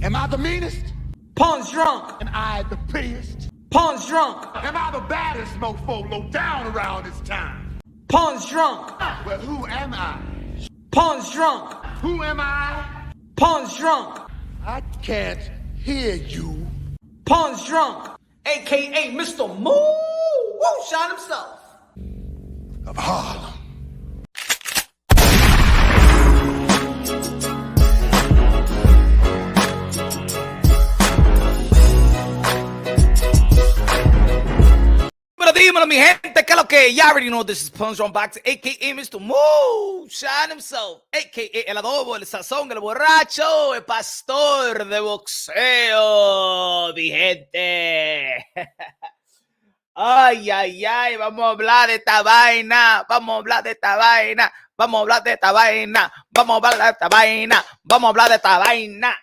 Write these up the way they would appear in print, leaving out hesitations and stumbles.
Am I the meanest? Pun's drunk. Am I the prettiest? Pun's drunk. Am I the baddest mofo low down around this time? Pun's drunk. Well, who am I? Pun's drunk. Who am I? Pun's drunk. I can't hear you. Pun's drunk. AKA Mr. Woo Shine himself. Of Harlem. Dímelo, mi gente, que lo que ya already know this is Punch on Box, a.k.a. Mr. Shine himself, a.k.a. el adobo, el sazón, el borracho, el pastor de boxeo, mi gente. Ay, ay, ay, vamos a hablar de esta vaina, vamos a hablar de esta vaina, vamos a hablar de esta vaina, vamos a hablar de esta vaina, vamos a hablar de esta vaina.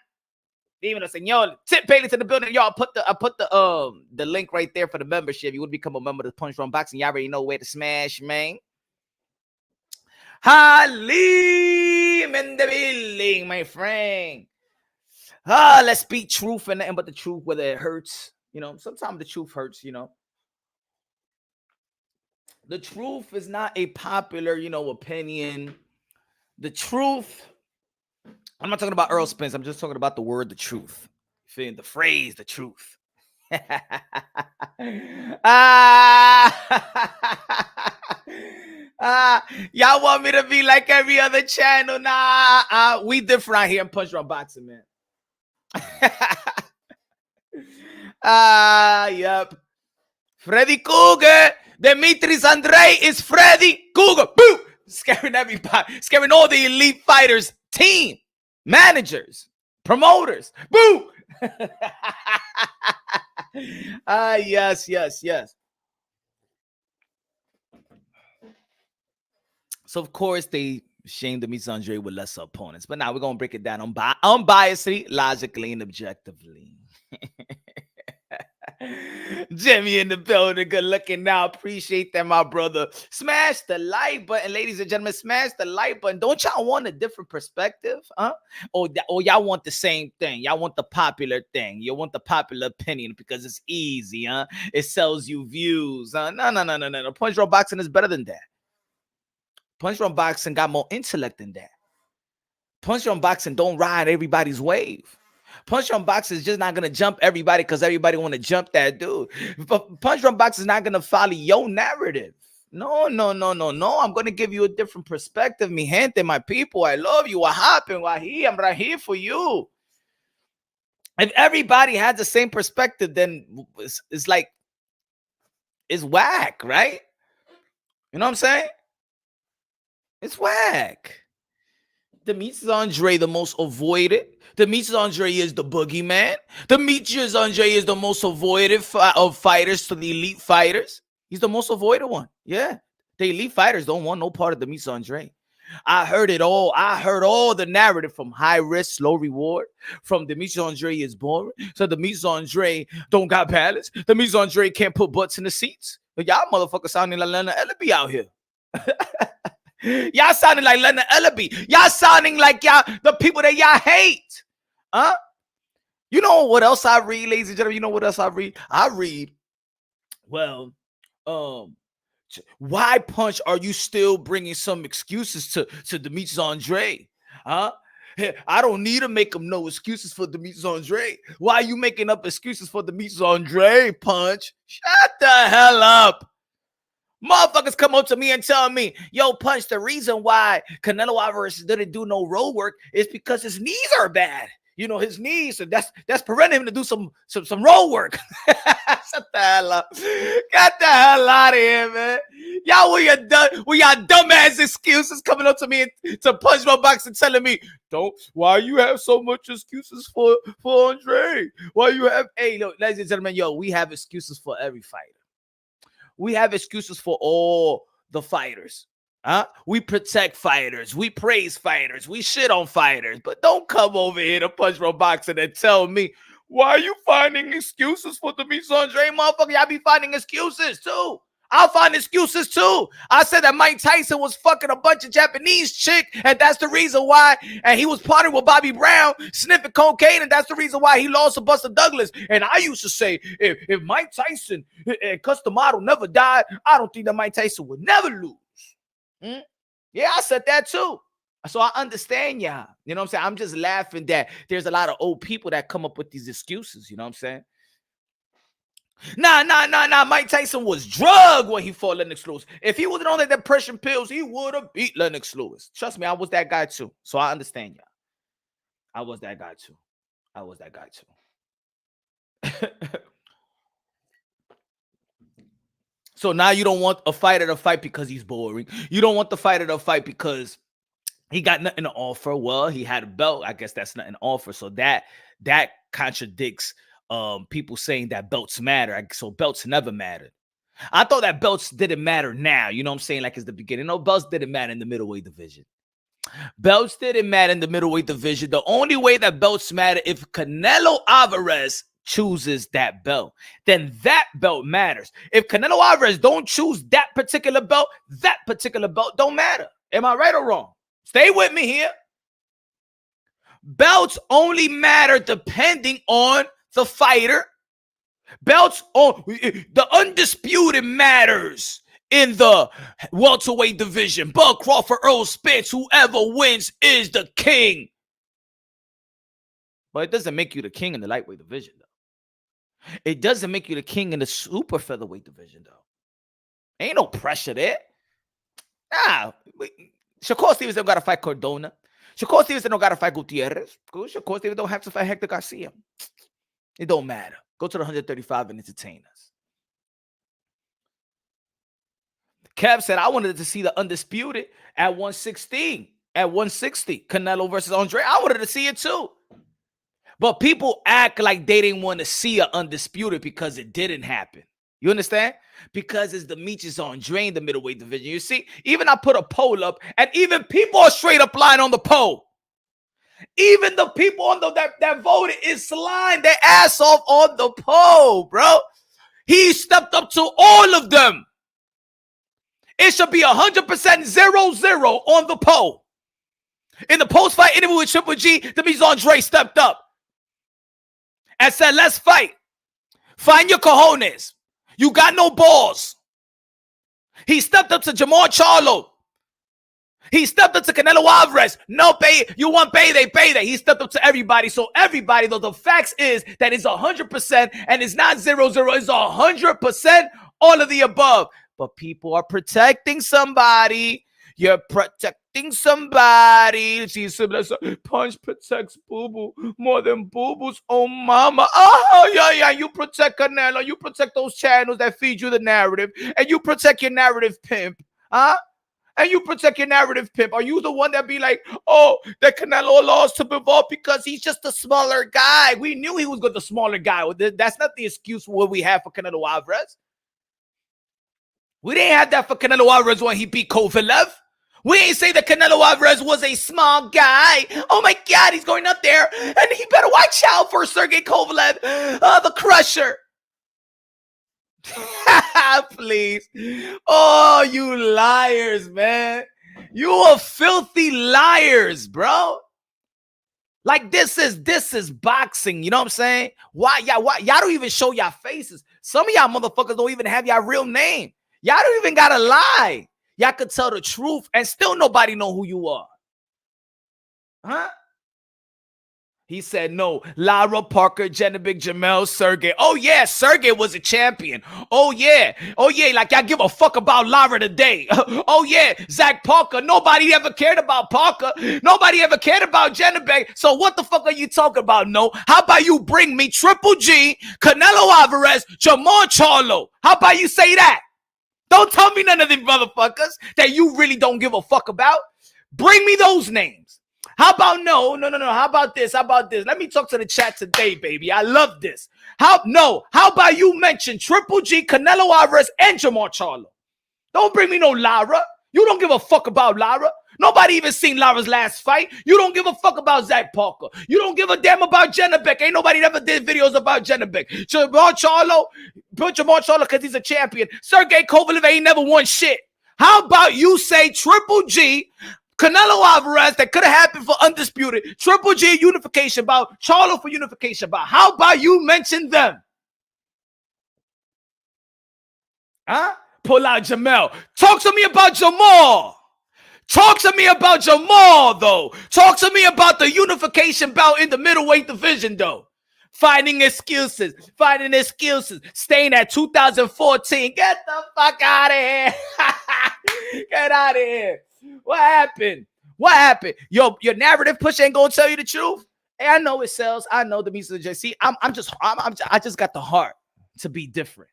Dímelo, señor. Tip Bailey's in the building. Y'all, I put the link right there for the membership. You would become a member of the Punch Run Boxing. Y'all already know where to smash, man. Halim in the building, my friend. Let's speak truth and nothing but the truth, whether it hurts. You know, sometimes the truth hurts, you know. The truth is not a popular, opinion. The truth... I'm not talking about Earl Spence. I'm just talking about the word, the truth. Feeling the phrase, the truth. Y'all want me to be like every other channel? Nah, we different out here in Punch Run Boxing, man. Yep. Freddy Cougar. Demetrius Andrade is Freddy Cougar. Boo! Scaring everybody. Scaring all the elite fighters team. Managers, promoters, boo! Yes. So, of course, they shamed Demetrius Andrade with lesser opponents. But now we're going to break it down unbiasedly, logically, and objectively. Jimmy in the building, good looking now. Appreciate that, my brother. Smash the like button, ladies and gentlemen. Smash the like button. Don't y'all want a different perspective, huh? Or y'all want the same thing? Y'all want the popular thing? You want the popular opinion because it's easy, huh? It sells you views, huh? No. Punch Run Boxing is better than that. Punch Run Boxing got more intellect than that. Punch Run Boxing don't ride everybody's wave. Punch Run Boxing is just not going to jump everybody because everybody want to jump that dude. But Punch Run Boxing is not going to follow your narrative. No. I'm going to give you a different perspective, mi gente, my people. I love you. What happened? I'm right here for you. If everybody had the same perspective, then it's like, it's whack, right? You know what I'm saying? It's whack. Demetrius Andrade, the most avoided. Demetrius Andrade is the boogeyman. Demetrius Andrade is the most avoided of fighters to the elite fighters. He's the most avoided one. Yeah. The elite fighters don't want no part of Demetrius Andrade. I heard it all. I heard all the narrative from high risk, slow reward. From Demetrius Andrade is boring. So Demetrius Andrade don't got balance. Demetrius Andrade can't put butts in the seats. But y'all motherfuckers sounding like Leonard Ellaby out here. Y'all sounding like Leonard Ellaby. Y'all sounding like y'all the people that y'all hate. Huh? You know what else I read, ladies and gentlemen? You know what else I read? I read, well, why, Punch, are you still bringing some excuses to Demetrius Andrade? Huh? I don't need to make him no excuses for Demetrius Andrade. Why are you making up excuses for Demetrius Andrade, Punch? Shut the hell up. Motherfuckers come up to me and tell me, yo, Punch, the reason why Canelo Alvarez didn't do no road work is because his knees are bad. You know, his knees, so that's preventing him to do some road work. Shut the hell up. Get the hell out of here, man. Y'all with your dumbass excuses coming up to me to Punch my box and telling me, why you have so much excuses for Andre? Why you have, hey, look, ladies and gentlemen, yo, we have excuses for every fighter. We have excuses for all the fighters. We protect fighters. We praise fighters. We shit on fighters. But don't come over here to Punch Row Boxing and tell me, why are you finding excuses for Demetrius Andrade? Motherfucker, y'all be finding excuses too. I'll find excuses too. I said that Mike Tyson was fucking a bunch of Japanese chick, and that's the reason why. And he was partnering with Bobby Brown, sniffing cocaine, and that's the reason why he lost to Buster Douglas. And I used to say, if Mike Tyson and Custom Model never died, I don't think that Mike Tyson would never lose. Yeah, I said that too. So I understand y'all. You know what I'm saying? I'm just laughing that there's a lot of old people that come up with these excuses. You know what I'm saying? Nah. Mike Tyson was drugged when he fought Lennox Lewis. If he wasn't on the depression pills, he would have beat Lennox Lewis. Trust me, I was that guy too. So I understand y'all. I was that guy too. So now you don't want a fighter to fight because he's boring. You don't want the fighter to fight because he got nothing to offer. Well, he had a belt. I guess that's nothing to offer. So that contradicts people saying that belts matter. So belts never mattered. I thought that belts didn't matter now. You know what I'm saying? Like it's the beginning. No, belts didn't matter in the middleweight division. Belts didn't matter in the middleweight division. The only way that belts matter if Canelo Alvarez chooses that belt, then that belt matters. If Canelo Alvarez don't choose that particular belt don't matter. Am I right or wrong? Stay with me here. Belts only matter depending on the fighter. Belts on the undisputed matters in the welterweight division. Bud Crawford, Earl Spence, whoever wins is the king. But it doesn't make you the king in the lightweight division, though. It doesn't make you the king in the super featherweight division, though. Ain't no pressure there. Nah. Shakur Stevenson don't got to fight Cardona. Shakur Stevenson don't got to fight Gutierrez. Shakur Stevenson don't have to fight Hector Garcia. It don't matter. Go to the 135 and entertain us. Kev said, I wanted to see the undisputed at 116, at 160. Canelo versus Andre. I wanted to see it too. But people act like they didn't want to see an undisputed because it didn't happen. You understand? Because it's Demetrius Andrade in the middleweight division. You see, even I put a poll up, and even people are straight up lying on the poll. Even the people on that voted is lying their ass off on the poll, bro. He stepped up to all of them. It should be 100% 0-0 on the poll. In the post-fight interview with Triple G, Demetrius Andrade stepped up and said, let's fight. Find your cojones. You got no balls. He stepped up to Jamal Charlo. He stepped up to Canelo Alvarez. No pay. You want payday. He stepped up to everybody. So everybody, though, the facts is that it's 100% and it's not 0-0. It's 100% all of the above. But people are protecting somebody. You're protecting somebody. See, Punch protects Boo-Boo more than Boo-Boo's own mama. Oh, yeah. You protect Canelo. You protect those channels that feed you the narrative. And you protect your narrative pimp. Huh? And you protect your narrative pimp. Are you the one that be like, oh, that Canelo lost to Bivol because he's just a smaller guy? We knew he was the smaller guy. That's not the excuse for what we have for Canelo Alvarez. We didn't have that for Canelo Alvarez when he beat Kovalev. We ain't say that Canelo Alvarez was a small guy. Oh my God, he's going up there. And he better watch out for Sergey Kovalev, the crusher. Please. Oh, you liars, man. You are filthy liars, bro. Like this is boxing. You know what I'm saying? Why y'all don't even show y'all faces? Some of y'all motherfuckers don't even have y'all real name. Y'all don't even gotta lie. Y'all could tell the truth and still nobody know who you are. Huh? He said no. Lara, Parker, Genovic, Jamel, Sergey. Oh, yeah, Sergey was a champion. Oh, yeah. Like y'all give a fuck about Lara today. Oh, yeah, Zach Parker. Nobody ever cared about Parker. Nobody ever cared about Genovic. So what the fuck are you talking about? No. How about you bring me Triple G, Canelo Alvarez, Jamal Charlo? How about you say that? Don't tell me none of them motherfuckers that you really don't give a fuck about. Bring me those names. How about no? How about this? Let me talk to the chat today, baby. I love this. How about you mention Triple G, Canelo Alvarez, and Jamal Charlo? Don't bring me no Lara. You don't give a fuck about Lara. Nobody even seen Lara's last fight. You don't give a fuck about Zach Parker. You don't give a damn about Jennebeck. Ain't nobody ever did videos about Jennebeck. Jamal Charlo, put Jamal Charlo because he's a champion. Sergey Kovalev ain't never won shit. How about you say Triple G, Canelo Alvarez, that could have happened for Undisputed, Triple G Unification bout, Charlo for Unification bout. How about you mention them? Huh? Pull out Jamel. Talk to me about Jamal. Talk to me about Jamal, though. Talk to me about the Unification bout in the middleweight division, though. Finding excuses. Staying at 2014. Get the fuck out of here. Get out of here. What happened? Your narrative push ain't gonna tell you the truth. Hey, I know it sells. I know the music of JC. I just got the heart to be different.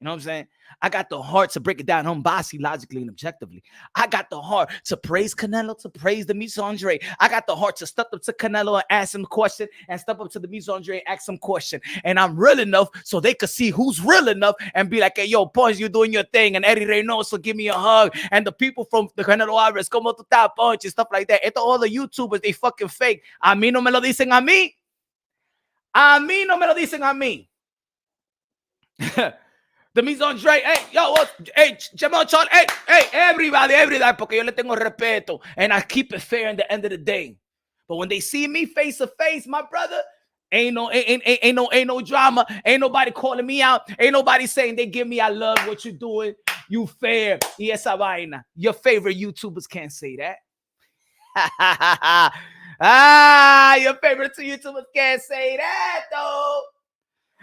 You know what I'm saying? I got the heart to break it down bossy, logically and objectively. I got the heart to praise Canelo, to praise Demetrius Andrade. I got the heart to step up to Canelo and ask him a question, and step up to Demetrius Andrade and ask him a question. And I'm real enough so they could see who's real enough and be like, hey, yo, Punch, you doing your thing. And Eddie Reynoso, give me a hug. And the people from the Canelo Alvarez, como tu estás, Punch, and stuff like that. Esto all the YouTubers, they fucking fake. A mí no me lo dicen a mí. A mí no me lo dicen a mí. Demetrius Andrade, hey, yo, hey, Jamal Charlo, hey, everybody, porque yo le tengo respeto, and I keep it fair in the end of the day. But when they see me face to face, my brother, ain't no drama, ain't nobody calling me out, ain't nobody saying they give me, I love what you're doing, you fair, y esa vaina. Your favorite YouTubers can't say that. Your favorite YouTubers can't say that, though.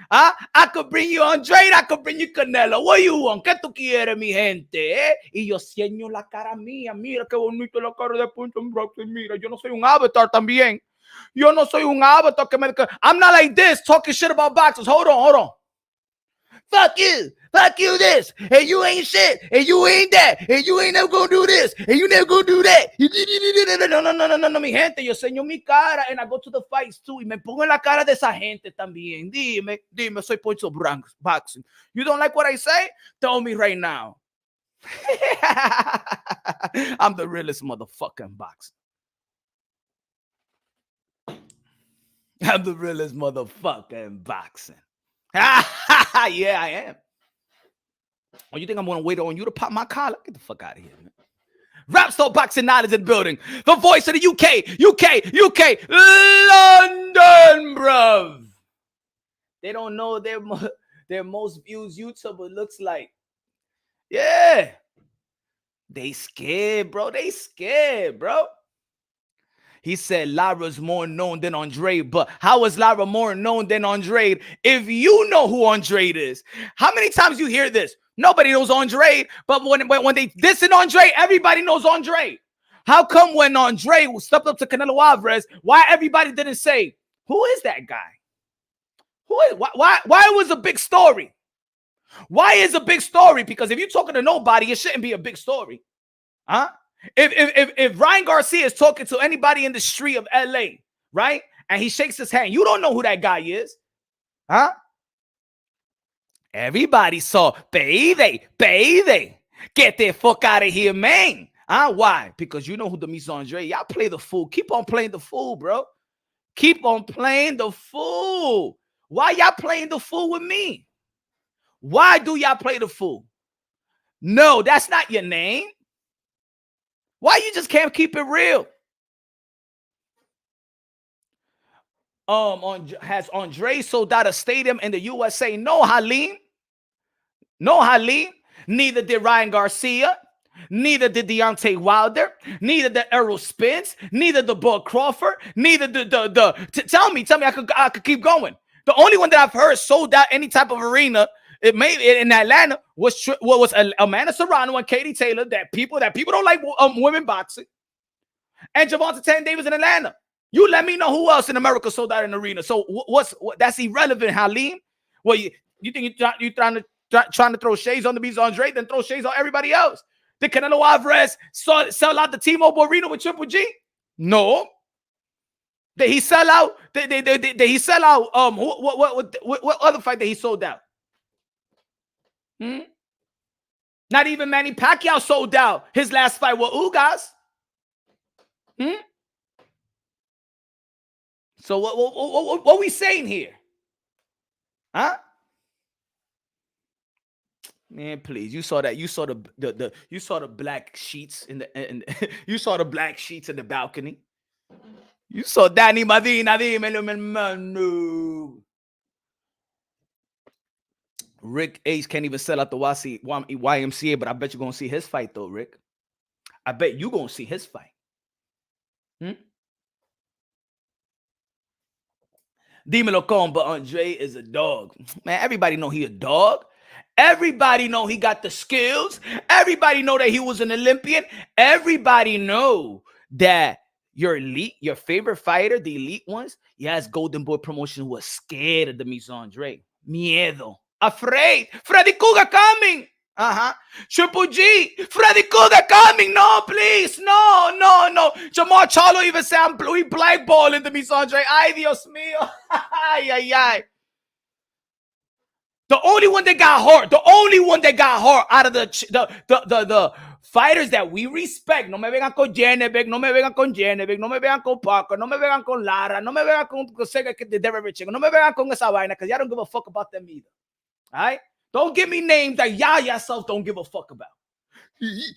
I could bring you Andrade, I could bring you Canelo. What you want? ¿Qué tú quieres, mi gente? Y yo cieño la cara mía. Mira qué bonito la cara de Punch and Boxing. Mira, yo no soy un avatar también. Yo no soy un avatar que me... I'm not like this, talking shit about boxers. Hold on. Fuck you this, and you ain't shit, and you ain't that, and you ain't never gonna do this, and you never gonna do that. No, mi gente, yo enseño mi cara, and I go to the fights too, y me pongo en la cara de esa gente también. Dime, soy Punch of Boxing. You don't like what I say? Tell me right now. I'm the realest motherfucking boxer. I'm the realest motherfucking boxing. Yeah, I am. Oh, you think I'm gonna wait on you to pop my collar? Get the fuck out of here, man. Rapstar Boxing Knowledge in the building. The voice of the UK, London, bruv. They don't know their most views YouTuber looks like. Yeah. They scared, bro. He said Lara's more known than Andrade, but how is Lara more known than Andrade if you know who Andrade is? How many times you hear this? Nobody knows Andrade, but when they dissing Andrade, everybody knows Andrade. How come when Andrade stepped up to Canelo Alvarez, why everybody didn't say, who is that guy? Why it was a big story? Why is a big story? Because if you're talking to nobody, it shouldn't be a big story. Huh? If Ryan Garcia is talking to anybody in the street of LA, right? And he shakes his hand, you don't know who that guy is. Huh? Everybody saw, baby, get the fuck out of here, man. Why? Because you know who Demetrius Andrade. Y'all play the fool. Keep on playing the fool, bro. Keep on playing the fool. Why y'all playing the fool with me? Why do y'all play the fool? No, that's not your name. Why you just can't keep it real? Has Andrade sold out a stadium in the USA? No, Halim. Neither did Ryan Garcia. Neither did Deontay Wilder. Neither did Errol Spence. Neither did Bud Crawford. Neither did tell me, I could keep going. The only one that I've heard sold out any type of arena, it may in Atlanta, was Amanda Serrano and Katie Taylor. That people don't like women boxing, and Javante Tank Davis in Atlanta. You let me know who else in America sold out an arena. So what that's irrelevant, Halim. Well, you think you're trying to throw shades on the Demetrius Andrade, then throw shades on everybody else? Did Canelo Alvarez sell out the T-Mobile Arena with Triple G? No. Did he sell out? Did he sell out? What other fight that he sold out? Not even Manny Pacquiao sold out his last fight with Ugas. So what we saying here? Huh? Man, please. You saw that. You saw you saw the black sheets in the you saw the black sheets in the balcony. You saw Danny Madina. Rick Ace can't even sell out the YMCA, but I bet you're gonna see his fight though, Rick. I bet you gonna see his fight. Dímelo con, but Andre is a dog. Man, everybody know he a dog. Everybody know he got the skills. Everybody know that he was an Olympian. Everybody know that your elite, your favorite fighter, the elite ones, yes, Golden Boy Promotion was scared of Demetrius Andrade. Miedo. Afraid. Freddy Cougar coming. Triple G. Freddy Cougar coming. No, please. No. Jamar Charlo even said we blackballing Demetrius Andrade. Ay, Dios mío. Ay. The only one that got hurt out of the fighters that we respect. No me vengan con Jennebeck, no me vengan con Jennebeck, no me vengan con Parker, no me vengan con Lara, no me vengan con Demetrius Andrade, no me vengan con esa vaina, because y'all don't give a fuck about them either. All right? Don't give me names that y'all yourself don't give a fuck about. He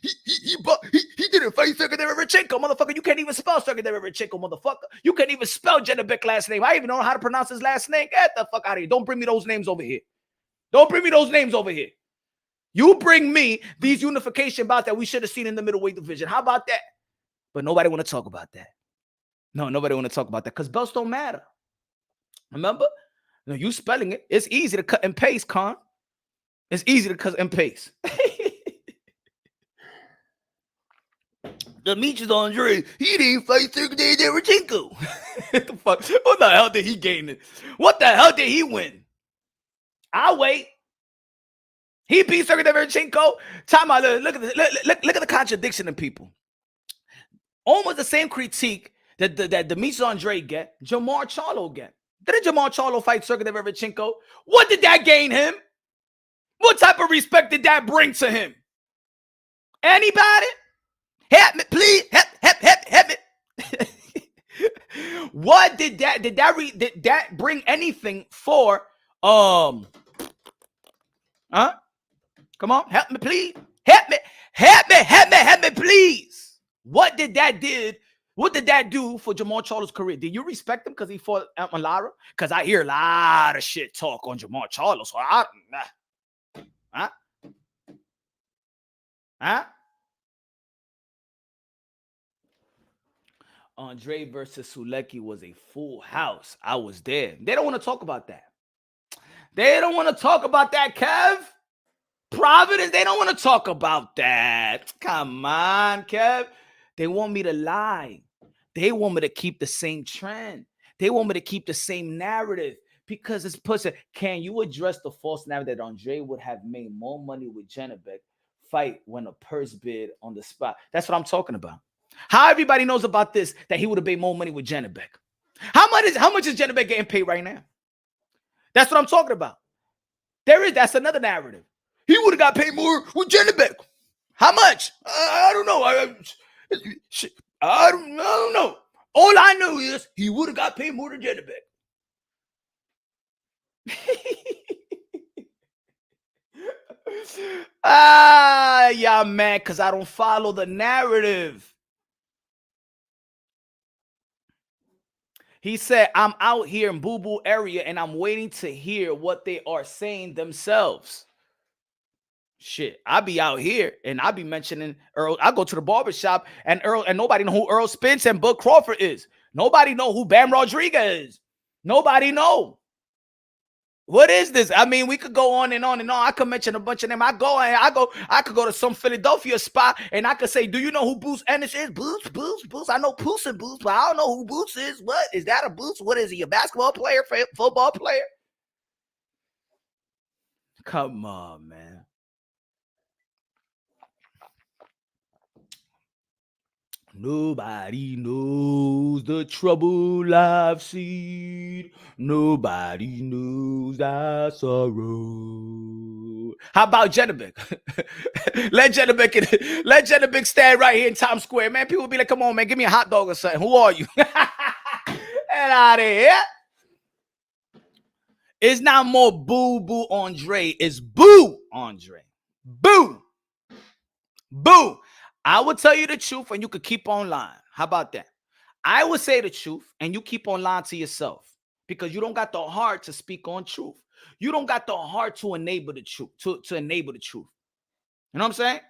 didn't fight Sergey Derevchenko, motherfucker. You can't even spell Sergey Derevchenko, motherfucker. You can't even spell Jennebeck's last name. I even don't know how to pronounce his last name. Get the fuck out of here. Don't bring me those names over here. Don't bring me those names over here. You bring me these unification bouts that we should have seen in the middleweight division. How about that? But nobody want to talk about that. No, nobody want to talk about that because belts don't matter. Remember? No, you spelling it. It's easy to cut and paste, Con. It's easy to cut and paste. Demetrius Andrade, he didn't fight Sergey Derevchenko. What the fuck? What the hell did he gain? What the hell did he win? I'll wait. He beat Sergey Derevchenko. Time out. Look at the contradiction in people. Almost the same critique that Demetrius Andrade get, Jamar Charlo get. Didn't Jamar Charlo fight Sergey Derevchenko? What did that gain him? What type of respect did that bring to him? Anybody? Help me, please. Help me. What did that bring anything for Come on, help me, please. Help me, please. What did that do for Jamar Charlo's career? Did you respect him because he fought Lara? Because I hear a lot of shit talk on Jamar Charlo. So Andre versus Sulecki was a full house. I was there. They don't want to talk about that. They don't want to talk about that, Kev. Providence, they don't want to talk about that. Come on, Kev. They want me to lie. They want me to keep the same trend. They want me to keep the same narrative because it's pussy. Can you address the false narrative that Andre would have made more money with Jennebeck fight when a purse bid on the spot? That's what I'm talking about. How everybody knows about this, that he would have made more money with Jennebeck. How much is Jennebeck getting paid right now? That's what I'm talking about. That's another narrative. He would have got paid more with Jennebeck. How much? I don't know. I don't know. All I know is he would have got paid more than Jennebeck. Yeah, man, because I don't follow the narrative. He said, I'm out here in Boo Boo area and I'm waiting to hear what they are saying themselves. Shit, I be out here and I be mentioning Earl. I go to the barbershop and nobody know who Earl Spence and Bud Crawford is. Nobody know who Bam Rodriguez is. Nobody know. What is this? I mean, we could go on and on and on. I could mention a bunch of them. I could go to some Philadelphia spot and I could say, do you know who Boots Ennis is? Boots. I know Boots and Boots, but I don't know who Boots is. What? Is that a Boots? What is he? A basketball player? Football player? Come on, man. Nobody knows the trouble I've seen. Nobody knows the sorrow. How about Jennebeck? let Jennebeck stand right here in Times Square, man. People be like, come on, man, give me a hot dog or something. Who are you? Get out of here. It's not more Boo Andre. It's Boo Andre. Boo. Boo. I will tell you the truth and you could keep on lying. How about that? I will say the truth and you keep on lying to yourself because you don't got the heart to speak on truth. You don't got the heart to enable the truth, to enable the truth. You know what I'm saying?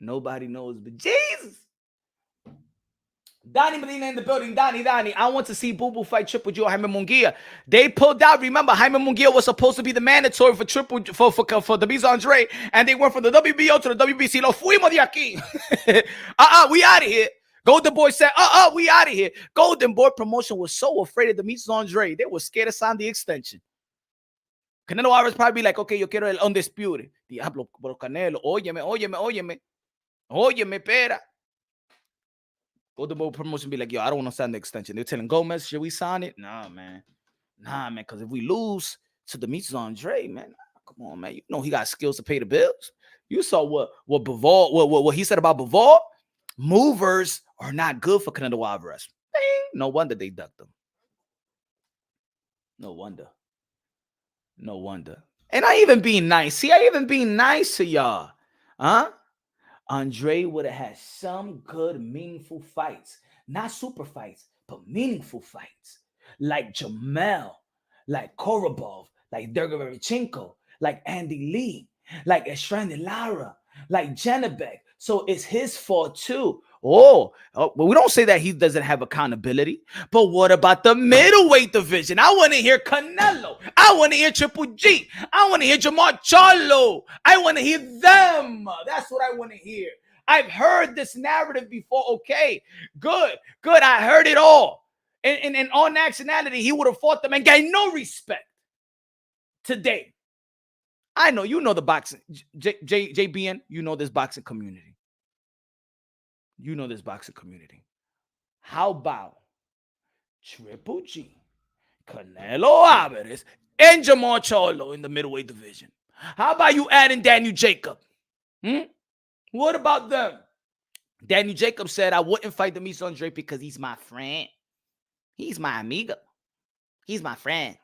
Nobody knows but Jesus. Donnie Medina in the building. Donnie. I want to see Boo Boo fight Triple G or Jaime Munguia. They pulled out. Remember, Jaime Munguia was supposed to be the mandatory for Demetrius Andrade, and they went from the WBO to the WBC. Lo fuimos de aquí. We out of here. Golden Boy said, we out of here. Golden Boy promotion was so afraid of Demetrius Andrade. They were scared to sign the extension. Canelo Alvarez probably be like, okay, yo quiero el undisputed. Diablo, pero Canelo, óyeme, pera. Golden Boy promotion be like, yo, I don't want to sign the extension. They're telling Gomez, should we sign it? Nah, man, because if we lose to Demetrius Andrade, man, come on, man. You know he got skills to pay the bills. You saw what Bivol, what he said about Bivol. Movers are not good for Canelo Alvarez. No wonder they ducked him. No wonder. And I even being nice. See, I even being nice to y'all. Huh? Andre would have had some good, meaningful fights. Not super fights, but meaningful fights. Like Jamel, like Korobov, like Dergevichenko, like Andy Lee, like Estrande Lara, like Jennebeck. So it's his fault too. But we don't say that he doesn't have accountability. But what about the middleweight division? I want to hear Canelo. I want to hear Triple G. I want to hear Jamar Charlo. I want to hear them. That's what I want to hear. I've heard this narrative before. Okay, good. I heard it all. And in all nationality, he would have fought them and got no respect today. I know, you know the boxing. JBN, you know this boxing community. How about Triple G, Canelo Alvarez, and Jamar Charlo in the middleweight division? How about you adding Daniel Jacob? What about them? Daniel Jacob said, I wouldn't fight Demetrius Andrade because he's my friend. He's my amigo. He's my friend.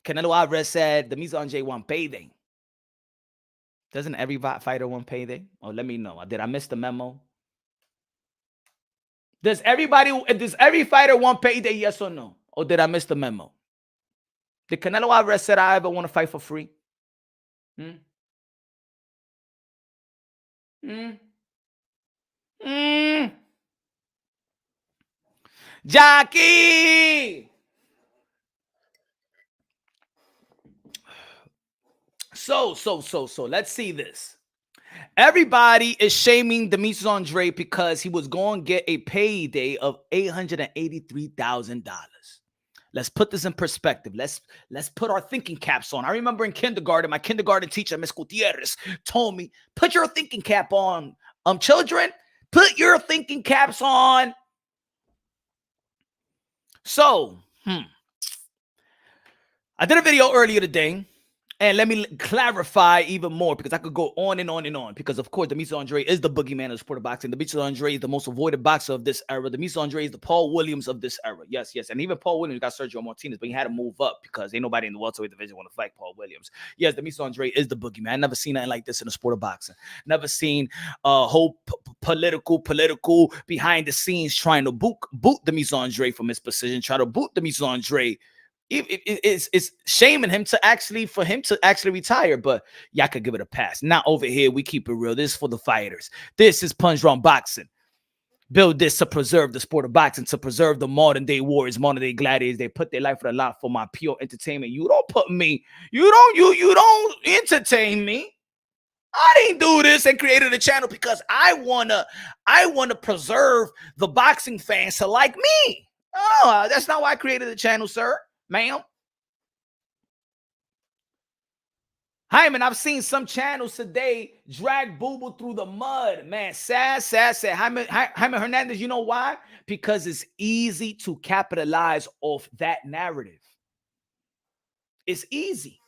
Canelo Alvarez said Demetrius Andrade want payday. Doesn't every fighter want payday? Oh, let me know. Did I miss the memo? Does every fighter want payday? Yes or no? Or did I miss the memo? Did Canelo Alvarez said I ever want to fight for free? Jackie! So, let's see this. Everybody is shaming Demetrius Andrade because he was going to get a payday of $883,000. Let's put this in perspective. Let's put our thinking caps on. I remember in kindergarten, my kindergarten teacher, Miss Gutierrez, told me, put your thinking cap on. Children, put your thinking caps on. So, I did a video earlier today. And let me clarify even more because I could go on and on and on. Because, of course, Demetrius Andrade is the boogeyman of the sport of boxing. Demetrius Andrade is the most avoided boxer of this era. Demetrius Andrade is the Paul Williams of this era. Yes. And even Paul Williams got Sergio Martinez, but he had to move up because ain't nobody in the welterweight division want to fight Paul Williams. Yes, Demetrius Andrade is the boogeyman. I never seen nothing like this in the sport of boxing. Never seen a whole political behind the scenes trying to boot Demetrius Andrade from his position, try to boot Demetrius Andrade. It's shaming him for him to actually retire, but y'all could give it a pass. Not over here. We keep it real. This is for the fighters. This is Punch Drunk Boxing. Build this to preserve the sport of boxing, to preserve the modern day warriors, modern day gladiators. They put their life on the line for my pure entertainment. You don't entertain me. I didn't do this and created a channel because I wanna preserve the boxing fans to like me. Oh, that's not why I created the channel, sir. Ma'am. Hyman, I've seen some channels today drag Boo Boo through the mud, man. Sad. Hyman Hernandez, you know why? Because it's easy to capitalize off that narrative. It's easy.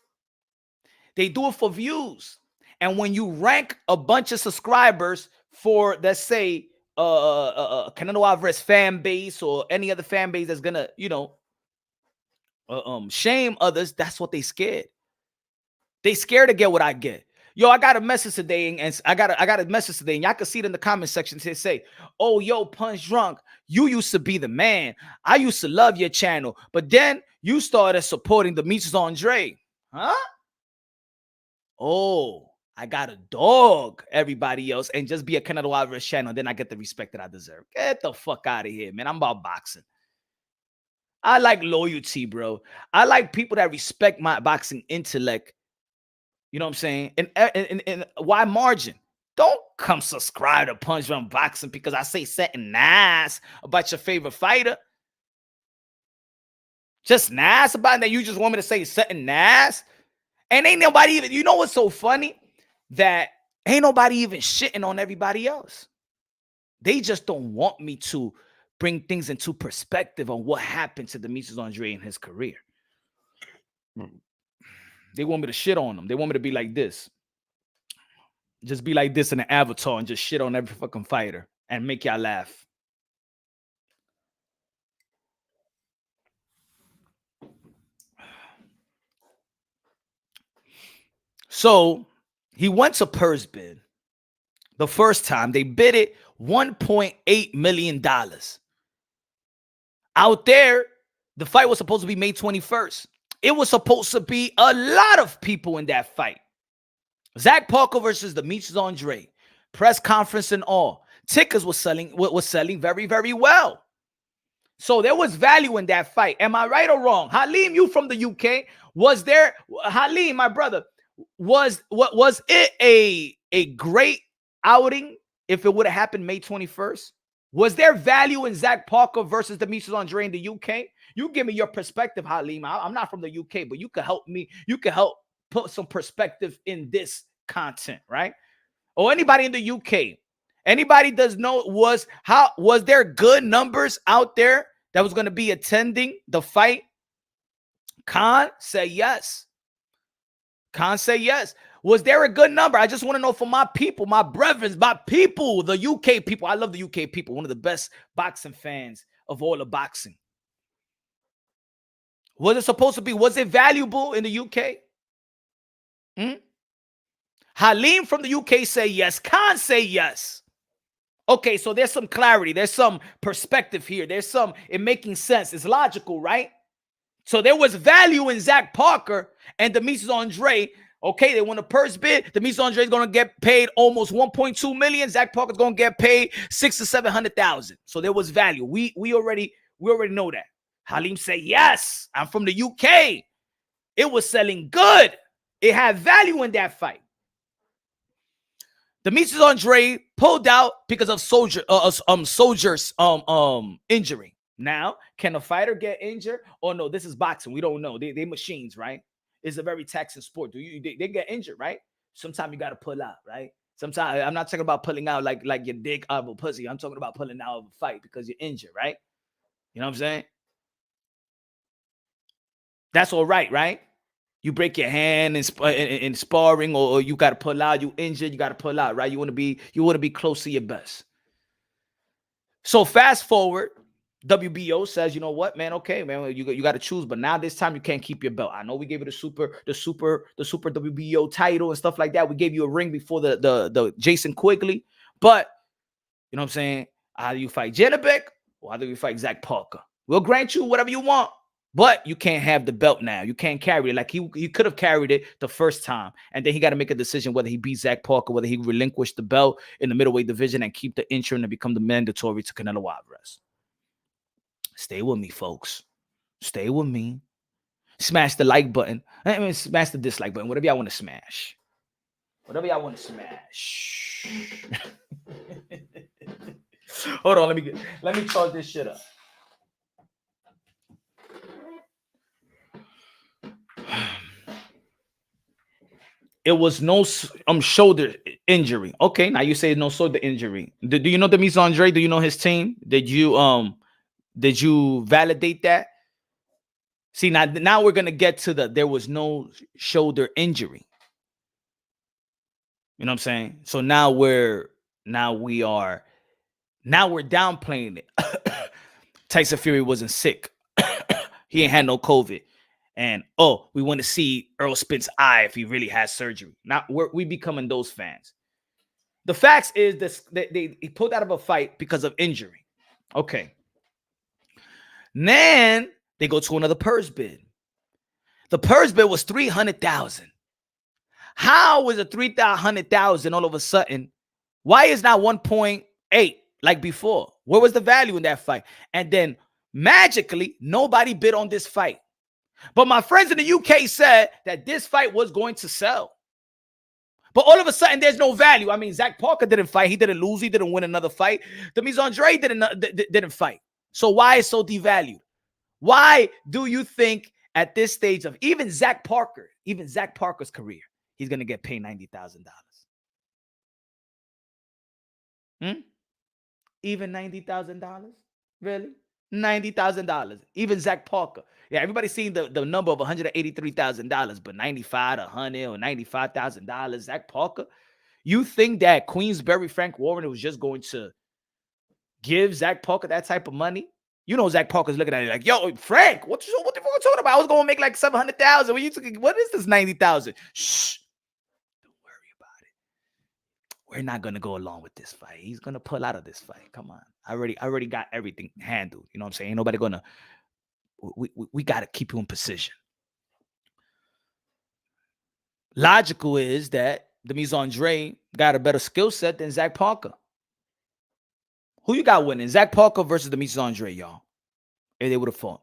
They do it for views. And when you rank a bunch of subscribers for, let's say, Canelo Alvarez fan base or any other fan base that's gonna, shame others, that's what they scared. They scared to get what I get. Yo, I got a message today, and I got a message today, and y'all can see it in the comment section. They say, "Oh, yo, Punch Drunk, you used to be the man. I used to love your channel, but then you started supporting Demetrius Andrade, huh? Oh, I got a dog, everybody else, and just be a Canelo Alvarez channel. Then I get the respect that I deserve. Get the fuck out of here, man. I'm about boxing. I like loyalty, bro. I like people that respect my boxing intellect. You know what I'm saying? And why margin? Don't come subscribe to Punch Drunk Boxing because I say something nice about your favorite fighter. Just nice about it, that you just want me to say something nice. And ain't nobody even, you know what's so funny? That ain't nobody even shitting on everybody else. They just don't want me to bring things into perspective on what happened to Demetrius Andrade in his career. They want me to shit on them. They want me to be like this. Just be like this in an avatar and just shit on every fucking fighter and make y'all laugh. So he went to purse bid. The first time they bid it $1.8 million. Out there, the fight was supposed to be May 21st. It was supposed to be a lot of people in that fight. Zach Parker versus Demetrius Andrade. Press conference and all. Tickets was selling very, very well. So there was value in that fight. Am I right or wrong? Halim, you from the UK. Was there, Halim, my brother, was it a great outing if it would have happened May 21st? Was there value in Zach Parker versus Demetrius Andrade in the UK? You give me your perspective, Halim. I'm not from the UK, but you can help me. You can help put some perspective in this content, right? Or anybody in the UK. Anybody does know, was there good numbers out there that was going to be attending the fight? Khan said yes. Khan said yes. Was there a good number? I just want to know for my people, my brethren, my people, the UK people. I love the UK people. One of the best boxing fans of all of boxing. Was it supposed to be? Was it valuable in the UK? Halim from the UK say yes. Khan say yes. Okay, so there's some clarity. There's some perspective here. There's some, it making sense. It's logical, right? So there was value in Zach Parker and Demetrius Andrade. Okay, they won a purse bid. Demetrius Andrade is going to get paid almost 1.2 million. Zach Parker's going to get paid 600,000 to 700,000. So there was value. We already know that. Halim said, yes, I'm from the UK. It was selling good. It had value in that fight. Demetrius Andrade pulled out because of Soldier's injury. Now, can a fighter get injured? Or no, this is boxing. We don't know. They machines, right? It's a very taxing sport. They get injured, right? Sometimes you got to pull out, right? Sometimes I'm not talking about pulling out like your dick out of a pussy. I'm talking about pulling out of a fight because you're injured, right? You know what I'm saying? That's all right, right? You break your hand in sparring, or you got to pull out. You injured, you got to pull out, right? You want to be close to your best. So fast forward, WBO says, you know what, man? Okay, man, you got to choose, but now this time you can't keep your belt. I know we gave you the super WBO title and stuff like that. We gave you a ring before the Jason Quigley, but you know what I'm saying? Either you fight Janabek or either you fight Zach Parker. We'll grant you whatever you want. But you can't have the belt now. You can't carry it. Like he could have carried it the first time. And then he got to make a decision whether he beats Zach Parker, whether he relinquish the belt in the middleweight division and keep the interim and become the mandatory to Canelo Alvarez. Stay with me, folks. Stay with me. Smash the like button. I mean, smash the dislike button. Whatever y'all want to smash. Whatever y'all want to smash. Hold on. Let me charge this shit up. It was no shoulder injury. Okay, now you say no shoulder injury. Do you know Demetrius Andrade? Do you know his team? Did you validate that? See, now we're gonna get to there was no shoulder injury. You know what I'm saying? So now we're downplaying it. Tyson Fury wasn't sick. He ain't had no COVID. And we want to see Earl Spence' eye if he really has surgery. Now we becoming those fans. The facts is this: he pulled out of a fight because of injury. Okay. Then they go to another purse bid. The purse bid was $300,000. How was it $300,000 all of a sudden? Why is not 1.8 like before? Where was the value in that fight? And then magically, nobody bid on this fight. But my friends in the UK said that this fight was going to sell. But all of a sudden, there's no value. I mean, Zach Parker didn't fight. He didn't lose. He didn't win another fight. Demetrius Andrade didn't fight. So why is so devalued? Why do you think at this stage of even Zach Parker's career, he's going to get paid $90,000? Even $90,000? Really? $90,000. Even Zach Parker. Yeah, everybody's seen the number of $183,000, but $95 to $100 or $95,000. Zach Parker. You think that Queensberry Frank Warren was just going to give Zach Parker that type of money? You know, Zach Parker's looking at it like, yo, Frank, what the fuck are you talking about? I was going to make like $700,000. What is this $90,000? Shh. Don't worry about it. We're not going to go along with this fight. He's going to pull out of this fight. Come on. I already got everything handled. You know what I'm saying? Ain't nobody going to. We got to keep you in position. Logical is that Demetrius Andrade got a better skill set than Zach Parker. Who you got winning? Zach Parker versus Demetrius Andrade, y'all. If they would have fought.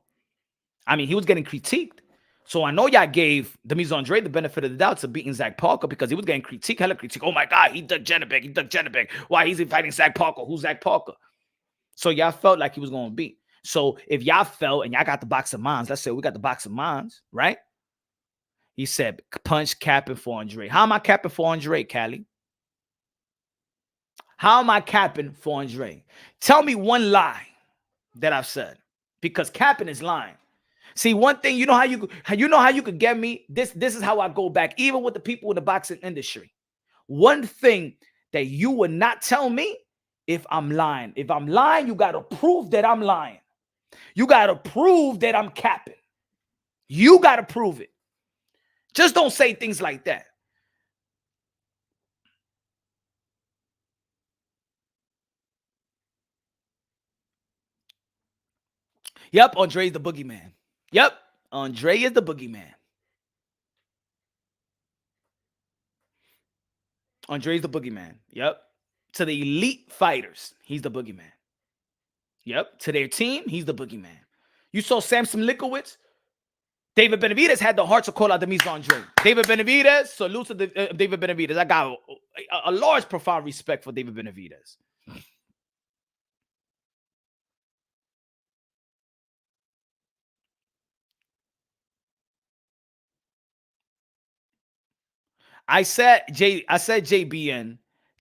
I mean, he was getting critiqued. So I know y'all gave Demetrius Andrade the benefit of the doubt to beating Zach Parker because he was getting critiqued, hella critique. Oh my God, he ducked Janabek. Why he's fighting Zach Parker? Who's Zach Parker? So y'all felt like he was going to beat. So if y'all felt and y'all got the box of minds, let's say we got the box of minds, right? He said, punch capping for Andrade. How am I capping for Andrade, Callie? How am I capping for Andrade? Tell me one lie that I've said, because capping is lying. See, one thing, you know how you could get me? This is how I go back, even with the people in the boxing industry. One thing that you would not tell me if I'm lying. If I'm lying, you got to prove that I'm lying. You got to prove that I'm capping. You got to prove it. Just don't say things like that. Yep, Andre's the boogeyman. Yep, Andre is the boogeyman. Andre's the boogeyman. Yep. To the elite fighters, he's the boogeyman. Yep. To their team, he's the boogeyman. You saw Samson Likowitz. David Benavidez had the heart to call out Demetrius Andrade. David Benavidez, salute to David Benavidez. I got a large, profound respect for David Benavidez. I said, JBN,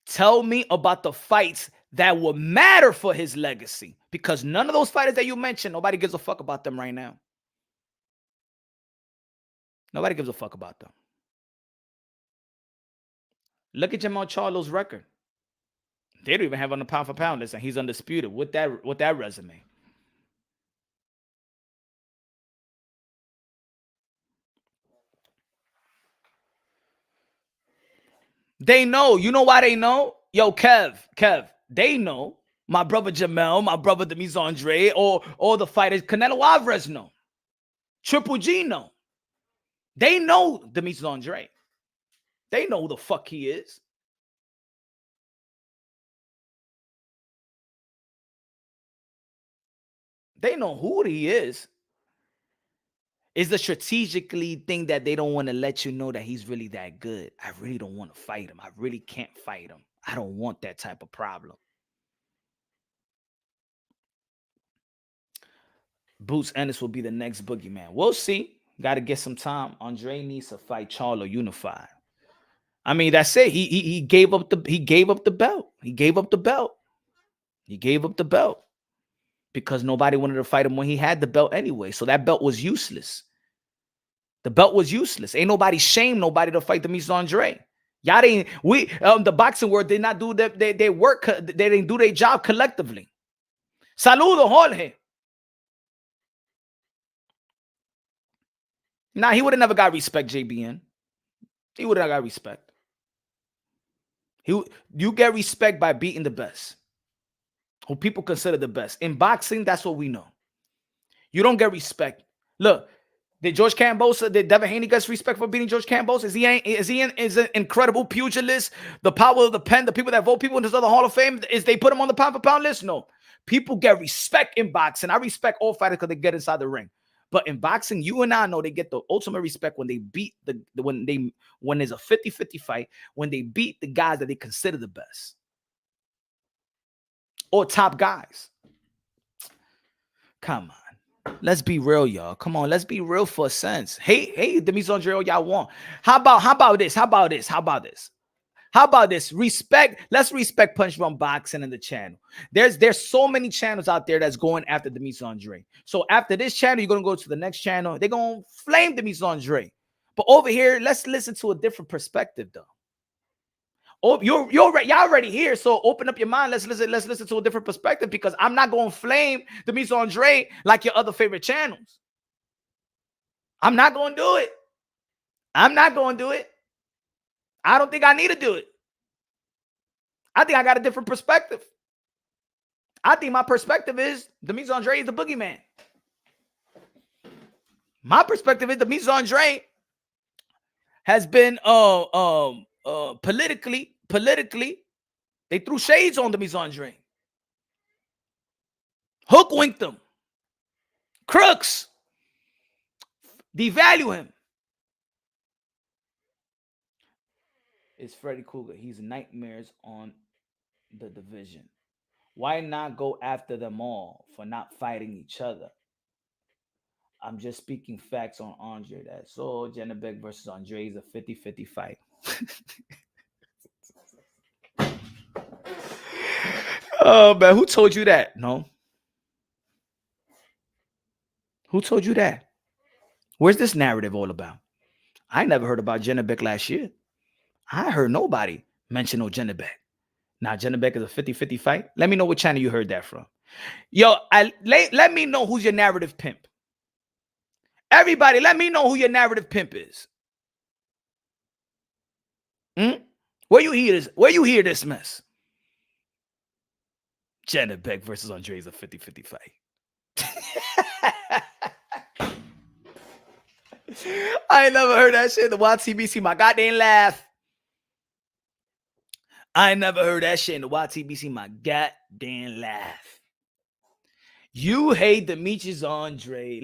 tell me about the fights that will matter for his legacy. Because none of those fighters that you mentioned, nobody gives a fuck about them right now. Nobody gives a fuck about them. Look at Jamal Charlo's record. They don't even have on the pound for pound list, and he's undisputed with that resume. They know. You know why they know? Yo, Kev, they know. My brother Jamel, my brother Demetrius Andrade, or all the fighters, Canelo Alvarez know. Triple G know. They know Demetrius Andrade. They know who the fuck he is. They know who he is. It's the strategically thing that they don't want to let you know that he's really that good. I really don't want to fight him. I really can't fight him. I don't want that type of problem. Boots Ennis will be the next boogeyman. We'll see. Got to get some time. Andre needs to fight Charlo unified. I mean, that's it. He gave up the belt. He gave up the belt. He gave up the belt because nobody wanted to fight him when he had the belt anyway. So that belt was useless. The belt was useless. Ain't nobody shamed nobody to fight Demetrius Andrade. Y'all didn't. The boxing world did not do their work. They didn't do their job collectively. Saludo, Jorge. Nah, he would have never got respect, JBN. He would have got respect. You get respect by beating the best, who people consider the best. In boxing, that's what we know. You don't get respect. Look, did Devin Haney get respect for beating George Kambosos? Is he an incredible pugilist? The power of the pen, the people that vote people into the Hall of Fame, is they put him on the pound for pound list? No. People get respect in boxing. I respect all fighters because they get inside the ring. But in boxing, you and I know they get the ultimate respect when they beat when there's a 50-50 fight, when they beat the guys that they consider the best or top guys. Come on, let's be real, y'all. Come on, let's be real for a sense. Hey, Demetrius Andrade, y'all want? How about this? Respect. Let's respect Punch Run Boxing in the channel. There's so many channels out there that's going after Demetrius Andrade. So after this channel, you're gonna go to the next channel. They're gonna flame Demetrius Andrade. But over here, let's listen to a different perspective, though. Oh, y'all already here. So open up your mind. Let's listen to a different perspective, because I'm not gonna flame Demetrius Andrade like your other favorite channels. I'm not gonna do it. I don't think I need to do it. I think I got a different perspective. I think my perspective is Demetrius Andrade is the boogeyman. My perspective is Demetrius Andrade has been politically, they threw shades on Demetrius Andrade. Hookwinked him. Crooks. Devalue him. It's Freddy Krueger. He's nightmares on the division. Why not go after them all for not fighting each other? I'm just speaking facts on Andre. That's so Janabek versus Andre is a 50-50 fight. Oh, man, who told you that? No. Who told you that? Where's this narrative all about? I never heard about Janabek last year. I heard nobody mention no Janabek. Now, Janabek is a 50-50 fight. Let me know what channel you heard that from. Yo, let me know who's your narrative pimp. Everybody, let me know who your narrative pimp is. Where you hear this mess? Janabek versus Andre is a 50-50 fight. I ain't never heard that shit in the YTBC. My goddamn laugh. I ain't never heard that shit in the YTBC. My goddamn laugh. You hate Demetrius Andrade.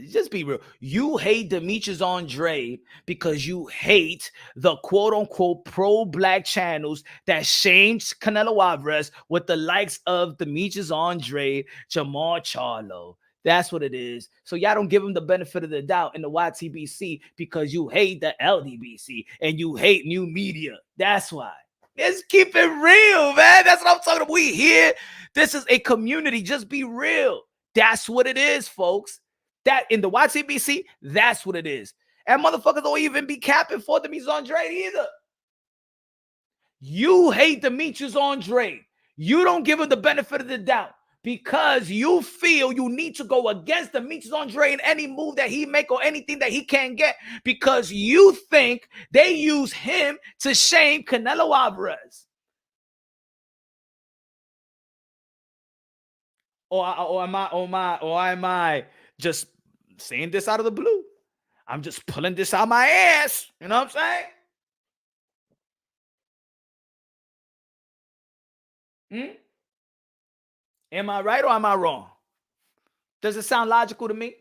Just be real. You hate Demetrius Andrade because you hate the quote-unquote pro-black channels that shamed Canelo Alvarez with the likes of Demetrius Andrade, Jamal Charlo. That's what it is. So y'all don't give him the benefit of the doubt in the YTBC because you hate the LDBC and you hate new media. That's why. Let's keep it real, man. That's what I'm talking about. We here. This is a community. Just be real. That's what it is, folks. That in the YTBC, that's what it is. And motherfuckers don't even be capping for Demetrius Andrade either. You hate Demetrius Andrade. You don't give him the benefit of the doubt because you feel you need to go against Demetrius Andrade in any move that he make or anything that he can get because you think they use him to shame Canelo Alvarez. Or am I just saying this out of the blue? I'm just pulling this out my ass. You know what I'm saying? Am I right or am I wrong? Does it sound logical to me?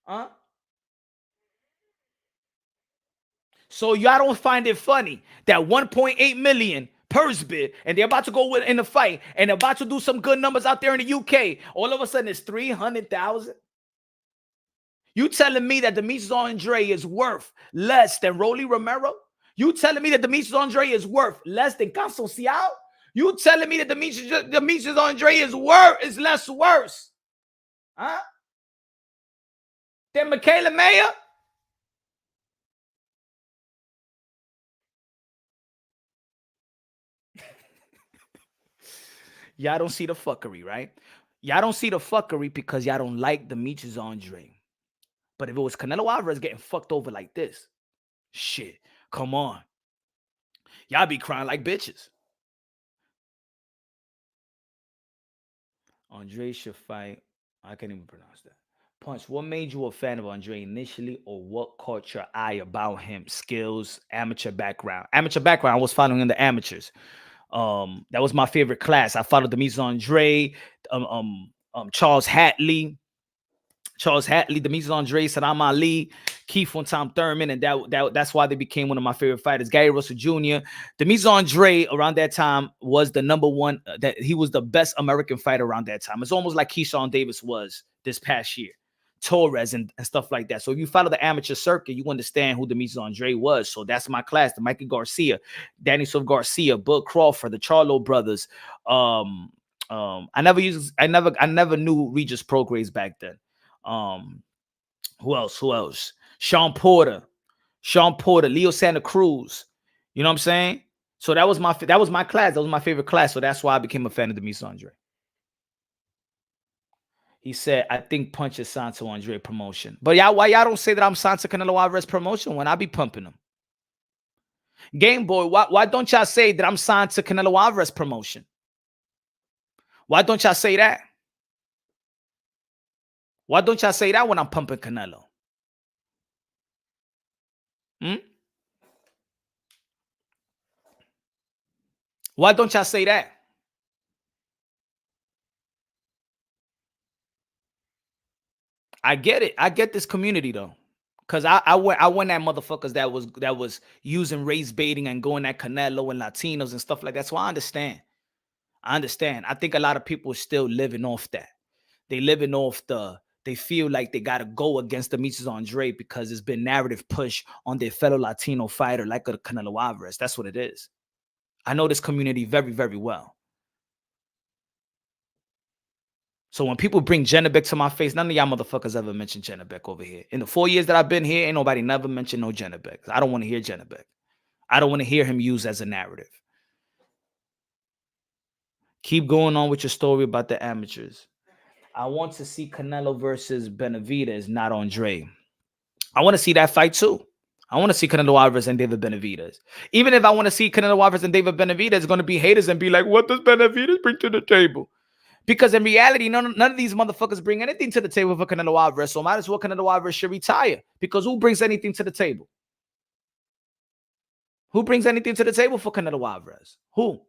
Huh? So y'all don't find it funny that 1.8 million purse bid and they're about to go in the fight and they're about to do some good numbers out there in the UK. All of a sudden it's 300,000. You telling me that Demetrius Andrade is worth less than Rolly Romero? You telling me that Demetrius Andrade is worth less than Consocial? You telling me that Demetrius Andrade is less worse? Huh? Than Michaela Mayer? Y'all don't see the fuckery, right? Y'all don't see the fuckery because y'all don't like Demetrius Andrade. But if it was Canelo Alvarez getting fucked over like this, shit, come on. Y'all be crying like bitches. Andre should fight. I can't even pronounce that. Punch, what made you a fan of Andre initially, or what caught your eye about him? Skills, amateur background. Amateur background, I was following in the amateurs. That was my favorite class. I followed Demetrius Andrade, Charles Hatley, Demetrius Andrade, Saddam Ali, Keith one-time Thurman, and that's why they became one of my favorite fighters. Gary Russell Jr. Demetrius Andrade around that time was the number one. That he was the best American fighter around that time. It's almost like Keyshawn Davis was this past year, Torres and stuff like that. So if you follow the amateur circuit, you understand who Demetrius Andrade was. So that's my class: the Mikey Garcia, Danny Silva Garcia, Bud Crawford, the Charlo brothers. I never knew Regis Prograis back then. Who else? Sean Porter, Leo Santa Cruz. You know what I'm saying? So that was my class. That was my favorite class. So that's why I became a fan of Demetrius Andrade. He said, I think Punch is signed to Andrade promotion. But why y'all don't say that I'm signed to Canelo Alvarez promotion when I be pumping him? Game Boy, why don't y'all say that I'm signed to Canelo Alvarez promotion? Why don't y'all say that? Why don't y'all say that when I'm pumping Canelo? Why don't y'all say that? I get it. I get this community though. Cause I went at motherfuckers that was using race baiting and going at Canelo and Latinos and stuff like that. So I understand. I think a lot of people are still living off that. They feel like they gotta go against Demetrius Andrade because it's been narrative push on their fellow Latino fighter like a Canelo Alvarez. That's what it is. I know this community very, very well. So when people bring Jennebeck to my face, none of y'all motherfuckers ever mentioned Jennebeck over here. In the 4 years that I've been here, ain't nobody never mentioned no Jennebeck. I don't want to hear Jennebeck. I don't want to hear him used as a narrative. Keep going on with your story about the amateurs. I want to see Canelo versus Benavidez, not Andrade. I want to see that fight too. I want to see Canelo Alvarez and David Benavidez. Even if I want to see Canelo Alvarez and David Benavidez, it's going to be haters and be like, what does Benavidez bring to the table? Because in reality, none of these motherfuckers bring anything to the table for Canelo Alvarez. So might as well Canelo Alvarez should retire. Because who brings anything to the table? Who brings anything to the table for Canelo Alvarez? Who?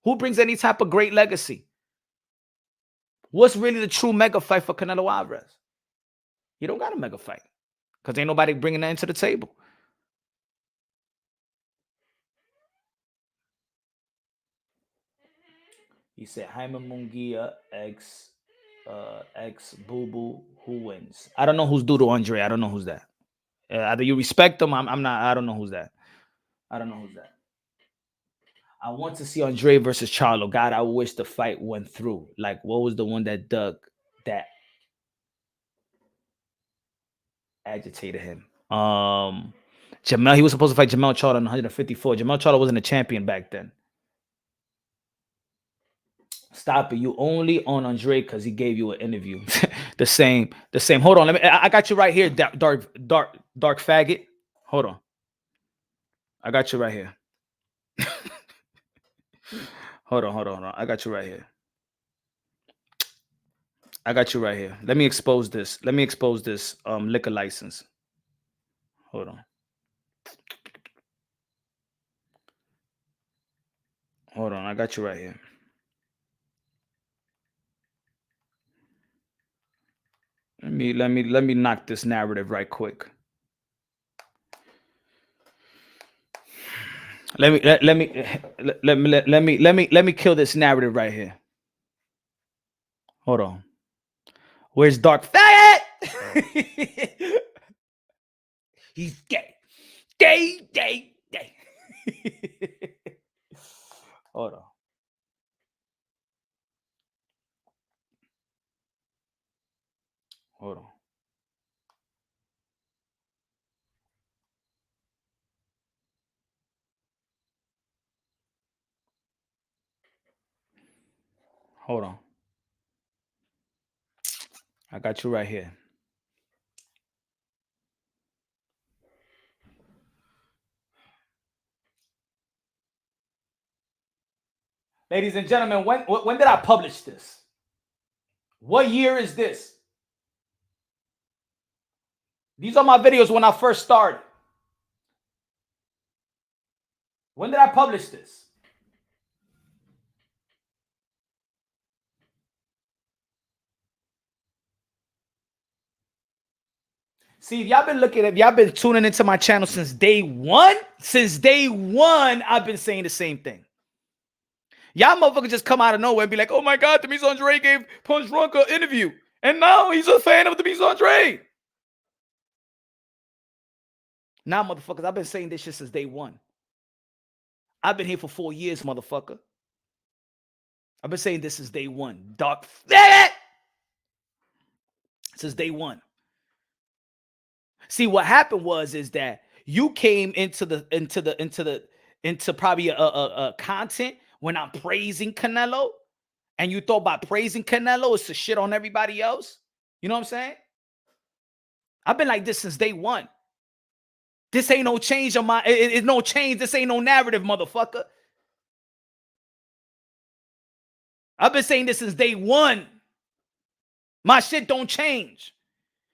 Who brings any type of great legacy? What's really the true mega fight for Canelo Alvarez? You don't got a mega fight. Because ain't nobody bringing that into the table. He said, Jaime Munguia, ex Boo Boo, who wins? I don't know who's Dudo Andre. I don't know who's that. Either you respect them, I'm not. I don't know who's that. I want to see Andre versus Charlo. God, I wish the fight went through. Like, what was the one that agitated him? Jamel, he was supposed to fight Jamel Charlo in 154. Jamel Charlo wasn't a champion back then. Stop it. You only on Andre because he gave you an interview. the same. Hold on. I got you right here, dark faggot. Hold on. I got you right here. Hold on. I got you right here. Let me expose this. Liquor license. Hold on. I got you right here. Let me knock this narrative right quick. Let me kill this narrative right here. Hold on. Where's Dark Fat? He's gay. Hold on. Hold on. Hold on. I got you right here. Ladies and gentlemen, when did I publish this? What year is this? These are my videos when I first started. When did I publish this? See, if y'all been tuning into my channel since day one, I've been saying the same thing. Y'all motherfuckers just come out of nowhere and be like, oh my God, Demetrius Andrade gave Punch Drunk an interview. And now he's a fan of Demetrius Andrade. Now, motherfuckers, I've been saying this shit since day one. I've been here for 4 years, motherfucker. I've been saying this since day one. Dog. Since day one. See, what happened is that you came into probably a content when I'm praising Canelo, and you thought by praising Canelo is to shit on everybody else. You know what I'm saying? I've been like this since day one. This ain't no change on my. It's no change. This ain't no narrative, motherfucker. I've been saying this since day one. My shit don't change.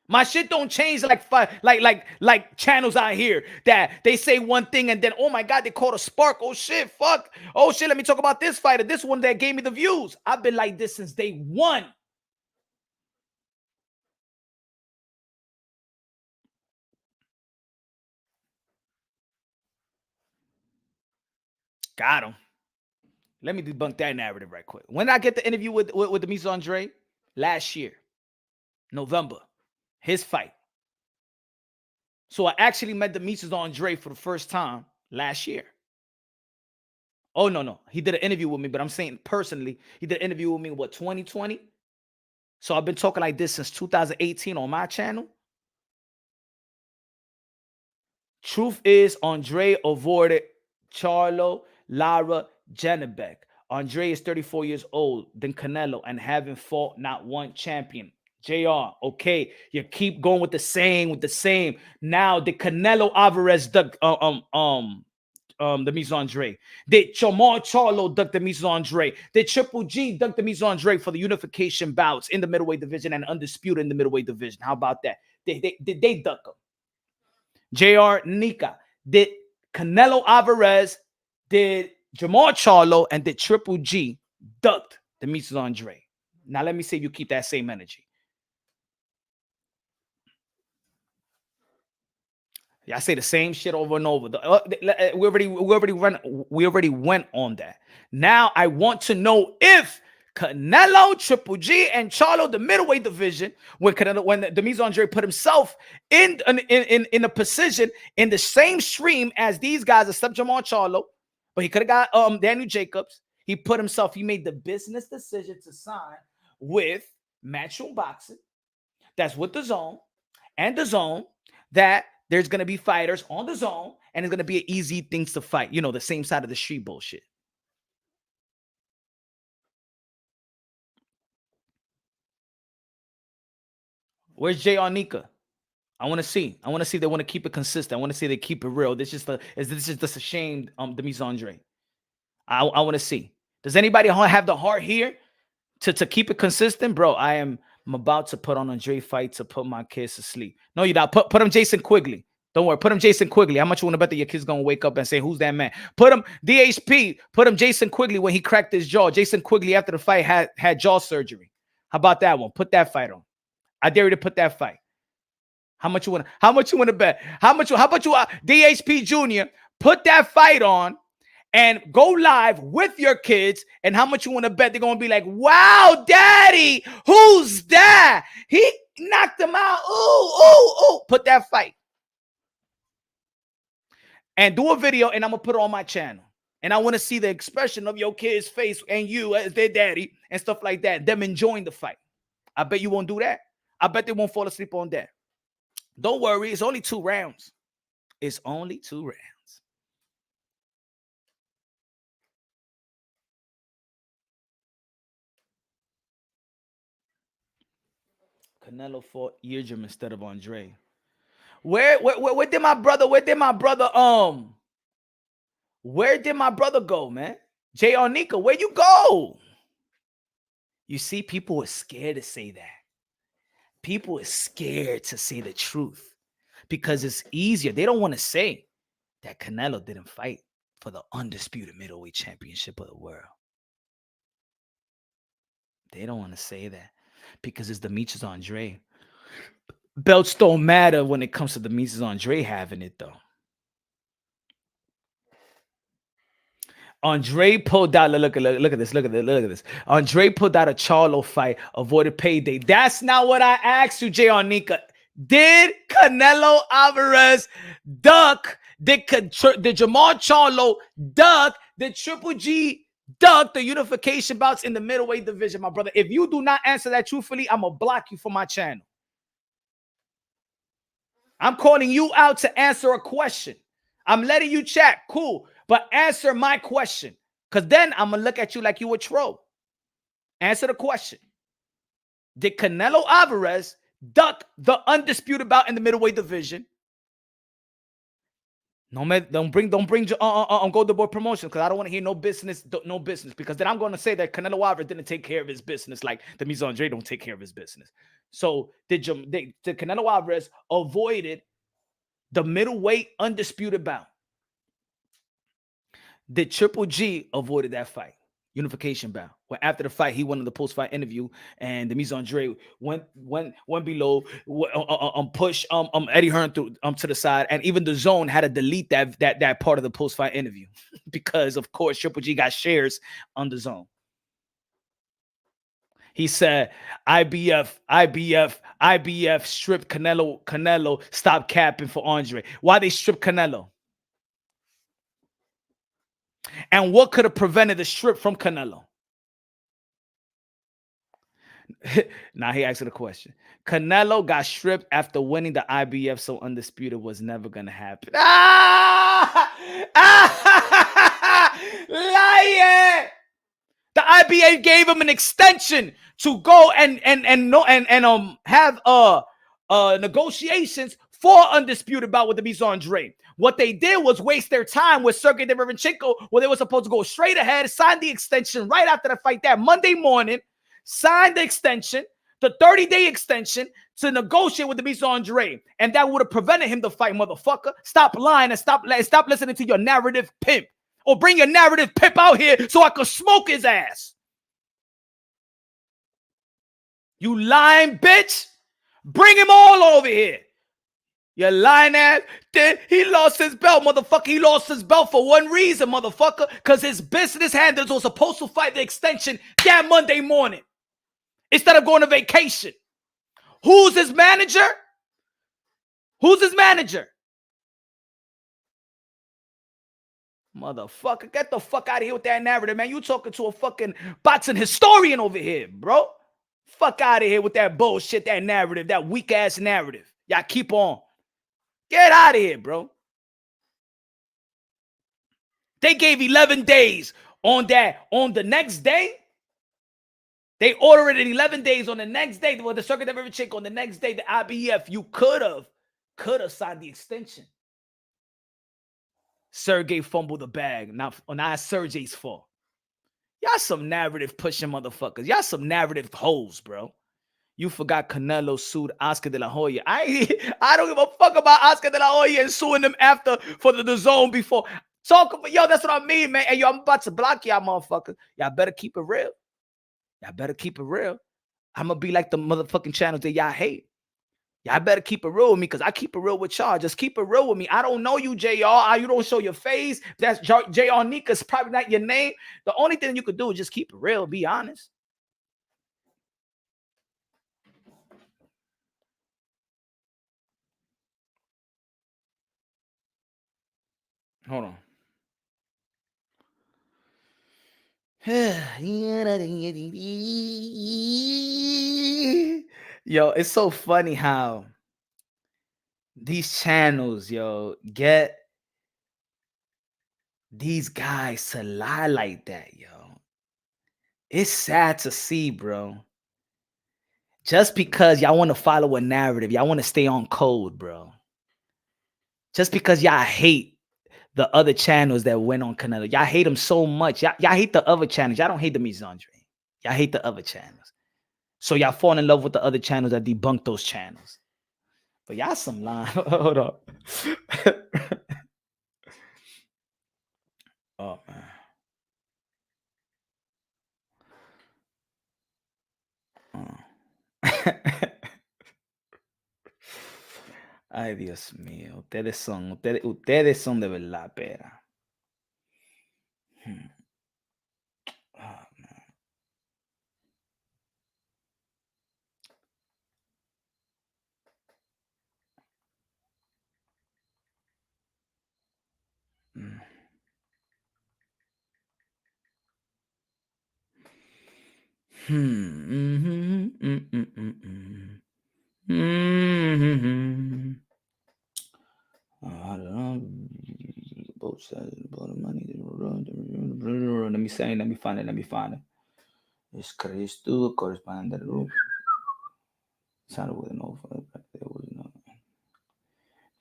My shit don't change like channels out here that they say one thing and then, oh my God, they caught a spark. Oh shit, fuck. Oh shit, let me talk about this fighter. This one that gave me the views. I've been like this since day one. Got him. Let me debunk that narrative right quick. When did I get the interview with Demetrius Andrade? Last year, November, his fight. So I actually met Demetrius Andrade for the first time last year. Oh, no. He did an interview with me, but I'm saying personally, he did an interview with me, 2020? So I've been talking like this since 2018 on my channel. Truth is, Andrade avoided Charlo Lara Janibek. Andrade is 34 years old than Canelo and haven't fought not one champion. JR, okay, you keep going with the same. Now the Canelo Alvarez duck Demetrius Andrade. Did Jamal Charlo duck Demetrius Andrade? Did Triple G duck Demetrius Andrade for the unification bouts in the middleweight division and undisputed in the middleweight division? How about that? Did they duck him? JR, Nika. Did Canelo Alvarez, did Jamal Charlo, and did Triple G ducked Demetrius Andrade? Now let me see if you keep that same energy. I say the same shit over and over. We already went on that. Now I want to know if Canelo, Triple G, and Charlo, the middleweight division, when Demetrius Andrade put himself in a position in the same stream as these guys, except Jamal Charlo, but he could have got Daniel Jacobs. He made the business decision to sign with Matchroom Boxing. That's with the Zone, and the Zone that there's going to be fighters on the Zone, and it's going to be easy things to fight. You know, the same side of the street bullshit. Where's J.R. Nika? I want to see. They want to keep it consistent. I want to see they keep it real. This is just a shame, Demetrius Andrade. I want to see. Does anybody have the heart here to keep it consistent? Bro, I'm about to put on Andre fight to put my kids to sleep. No, you not. Put him Jason Quigley. Don't worry. Put him Jason Quigley. How much you want to bet that your kid's going to wake up and say, who's that man? Put him DHP. Put him Jason Quigley when he cracked his jaw. Jason Quigley after the fight had jaw surgery. How about that one? Put that fight on. I dare you to put that fight. How much you want to bet? How about you DHP Jr. Put that fight on and go live with your kids, and how much you want to bet they're going to be like, wow, daddy, who's that? He knocked him out. Ooh. Put that fight. and do a video, and I'm gonna put it on my channel. And I want to see the expression of your kid's face and you as their daddy and stuff like that. Them enjoying the fight. I bet you won't do that. I bet they won't fall asleep on that. Don't worry, it's only 2 rounds. It's only 2 rounds. Canelo fought Yildirim instead of Andre. Where did my brother? Where did my brother? Where did my brother go, man? Jay Arnika, where you go? You see, people are scared to say that. People are scared to say the truth because it's easier. They don't want to say that Canelo didn't fight for the undisputed middleweight championship of the world. They don't want to say that because it's Demetrius Andrade. Belts don't matter when it comes to Demetrius Andrade having it, though. Andre pulled out, look at this. Andre pulled out a Charlo fight, avoided payday. That's not what I asked you, Jay Arnika. Did Canelo Alvarez duck? Did Jamal Charlo duck? Did Triple G duck the unification bouts in the middleweight division, my brother? If you do not answer that truthfully, I'm going to block you from my channel. I'm calling you out to answer a question. I'm letting you chat. Cool. But answer my question. Because then I'm going to look at you like you a troll. Answer the question. Did Canelo Alvarez duck the undisputed bout in the middleweight division? No, man, don't bring Golden Boy promotion because I don't want to hear no business, because then I'm going to say that Canelo Alvarez didn't take care of his business like Demetrius Andrade don't take care of his business. So did Canelo Alvarez avoided the middleweight undisputed bout? Did Triple G avoided that fight? Unification bout. Where after the fight, he went in the post-fight interview, and Demetrius Andrade went below, push Eddie Hearn to the side, and even the Zone had to delete that part of the post-fight interview because, of course, Triple G got shares on the Zone. He said, IBF stripped Canelo, stop capping for Andre. Why they stripped Canelo? And what could have prevented the strip from Canelo? Now he asked the question. Canelo got stripped after winning the IBF, so undisputed was never going to happen. Liar! The IBA gave him an extension to go and have negotiations for undisputed bout with Demetrius Andrade. What they did was waste their time with Sergey Derevyanchenko, where they were supposed to go straight ahead, sign the extension right after the fight that Monday morning, sign the extension, the 30-day extension to negotiate with Demetrius Andrade, and that would have prevented him to fight, motherfucker. Stop lying and stop listening to your narrative pimp. Or bring your narrative pimp out here so I could smoke his ass. You lying bitch. Bring him all over here. You lying ass. Then he lost his belt, motherfucker. He lost his belt for one reason, motherfucker. Because his business handlers were supposed to fight the extension that Monday morning instead of going to vacation. Who's his manager? Who's his manager? Motherfucker, get the fuck out of here with that narrative, man. You talking to a fucking boxing historian over here, bro. Fuck out of here with that bullshit, that narrative, that weak-ass narrative. Y'all keep on. Get out of here, bro. They gave 11 days on that. On the next day, they ordered it 11 days. On the next day, with the circuit of every chick, on the next day, the IBF, you could have signed the extension. Sergey fumbled the bag. Now it's Sergey's fault. Y'all some narrative pushing motherfuckers. Y'all some narrative hoes, bro. You forgot Canelo sued Oscar De La Hoya. I don't give a fuck about Oscar De La Hoya and suing him after for the Zone before. Yo, that's what I mean, man. Hey, yo, I'm about to block y'all motherfuckers. Y'all better keep it real. Y'all better keep it real. I'm going to be like the motherfucking channels that y'all hate. Y'all better keep it real with me because I keep it real with y'all. Just keep it real with me. I don't know you, JR. You don't show your face. That's JR Nika's probably not your name. The only thing you could do is just keep it real. Be honest. Hold on. Yo, it's so funny how these channels, yo, get these guys to lie like that, yo. It's sad to see, bro. Just because y'all want to follow a narrative, y'all want to stay on code, bro. Just because y'all hate the other channels that went on Canelo, y'all hate them so much. Y'all hate the other channels. Y'all don't hate Demetrius Andrade. Y'all hate the other channels. So y'all fall in love with the other channels that debunk those channels. But y'all some line. Hold up. Oh man. Ay, Dios mío. Ustedes son de verdad, pera. Oh, man. I don't know. Both sides about the money. Let me say. Let me find it. It's Cristo correspondent. Sounded with an over. There was no.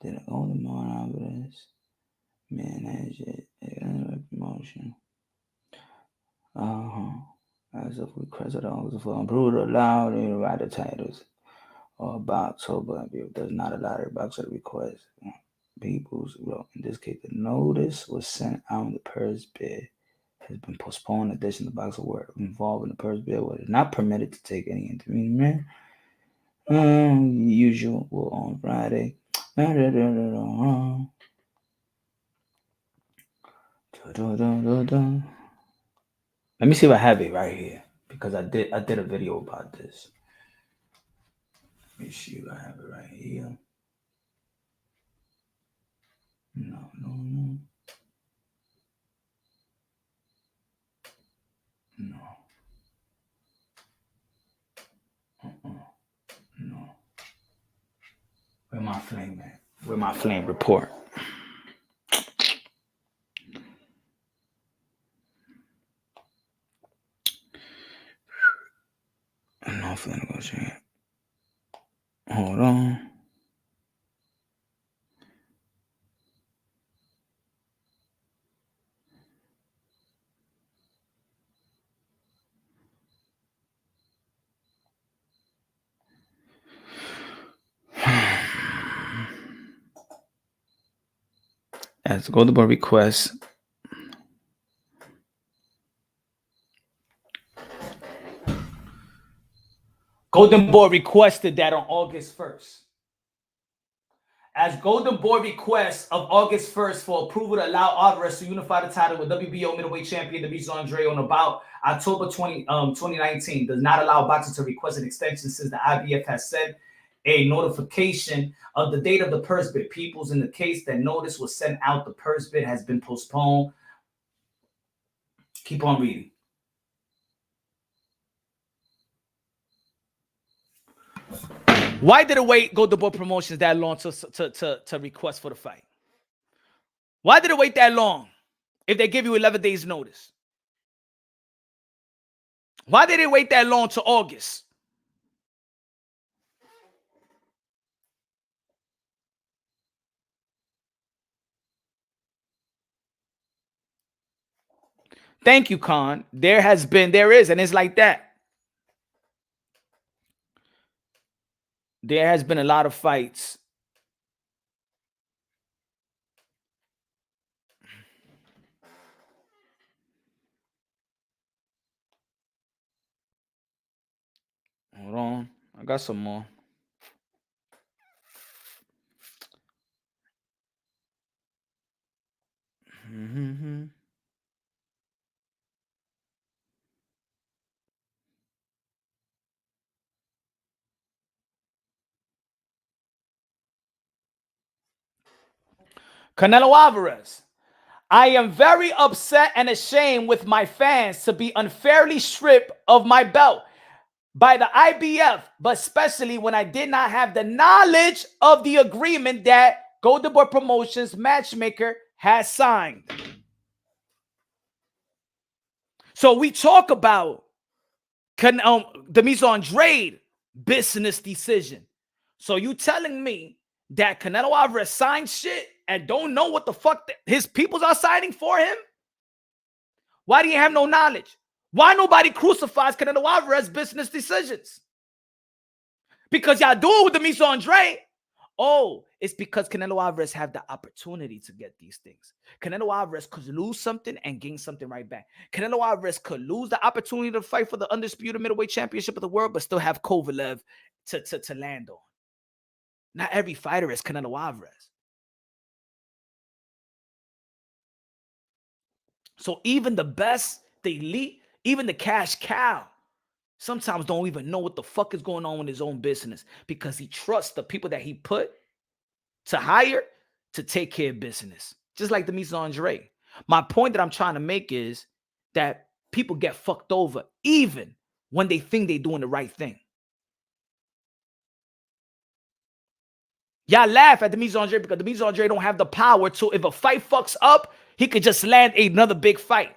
Then all the more evidence. Manage it. Promotion. As if we credit all for brutal loud and write the titles or box October does not allow the box of the request. People's well, in this case, the notice was sent out in the purse bid has been postponed. In addition, the box of work involved in the purse bid was not permitted to take any intervention. Usual on Friday. Let me see if I have it right here because I did a video about this. Let me see if I have it right here. No. No. Where my flame at? Where my flame report? I'm not finna go check. Hold on. As Golden Boy request. Golden Boy requested that on August 1st. As Golden Boy requests of August 1st for approval to allow Alvarez to unify the title with WBO middleweight champion Demetrius Andrade on about October 2019 does not allow boxers to request an extension since the IBF has sent a notification of the date of the purse bid. Peoples, in the case that notice was sent out, the purse bid has been postponed. Keep on reading. Why did it wait Golden Boy Promotions that long to request for the fight? Why did it wait that long if they give you 11 days notice? Why did it wait that long to August? Thank you, Khan. There is, and it's like that. There has been a lot of fights. Hold on. I got some more. Mm-hmm. Canelo Alvarez. I am very upset and ashamed with my fans to be unfairly stripped of my belt by the IBF, but especially when I did not have the knowledge of the agreement that Golden Boy Promotions matchmaker has signed. So we talk about Demetrius Andrade business decision. So you telling me that Canelo Alvarez signed shit and don't know what the fuck his peoples are signing for him? Why do you have no knowledge? Why nobody crucifies Canelo Alvarez business decisions? Because y'all do it with Demetrius Andrade. Oh, it's because Canelo Alvarez have the opportunity to get these things. Canelo Alvarez could lose something and gain something right back. Canelo Alvarez could lose the opportunity to fight for the undisputed middleweight championship of the world, but still have Kovalev to land on. Not every fighter is Canelo Alvarez. So even the best, the elite, even the cash cow, sometimes don't even know what the fuck is going on in his own business because he trusts the people that he put to hire to take care of business. Just like Demetrius Andrade. My point that I'm trying to make is that people get fucked over even when they think they're doing the right thing. Y'all laugh at Demetrius Andrade because Demetrius Andrade don't have the power to, if a fight fucks up, he could just land another big fight.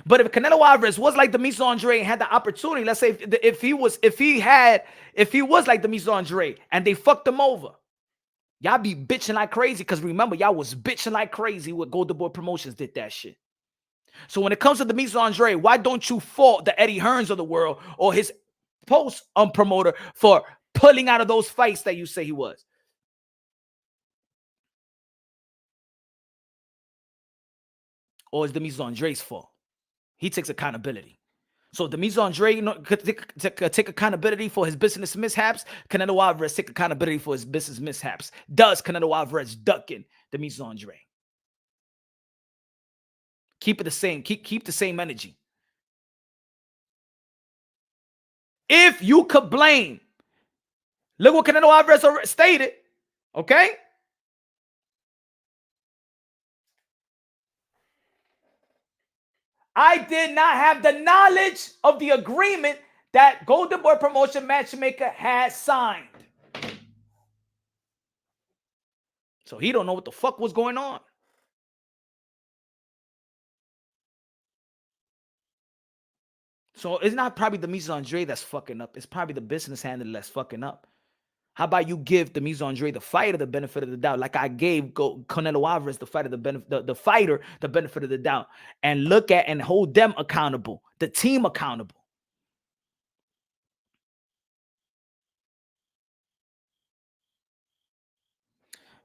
But if Canelo Alvarez was like Demetrius Andrade and had the opportunity, let's say if he was like Demetrius Andrade and they fucked him over, y'all be bitching like crazy because remember, y'all was bitching like crazy when Golden Boy Promotions did that shit. So when it comes to Demetrius Andrade, why don't you fault the Eddie Hearns of the world or his post promoter for pulling out of those fights that you say he was? Or is Demetrius Andrade's fault? He takes accountability. So Demetrius Andrade could take accountability for his business mishaps. Canelo Alvarez take accountability for his business mishaps. Does Canelo Alvarez ducking Demetrius Andrade? Keep it the same. Keep the same energy. If you could blame, look what Canelo Alvarez stated, okay? I did not have the knowledge of the agreement that Golden Boy Promotion matchmaker had signed. So he don't know what the fuck was going on. So it's not probably Demetrius Andrade that's fucking up. It's probably the business handler that's fucking up. How about you give Demetrius Andrade, the fighter, the benefit of the doubt, like I gave Canelo Alvarez, the fighter, the fighter, the benefit of the doubt, and look at and hold them accountable, the team accountable.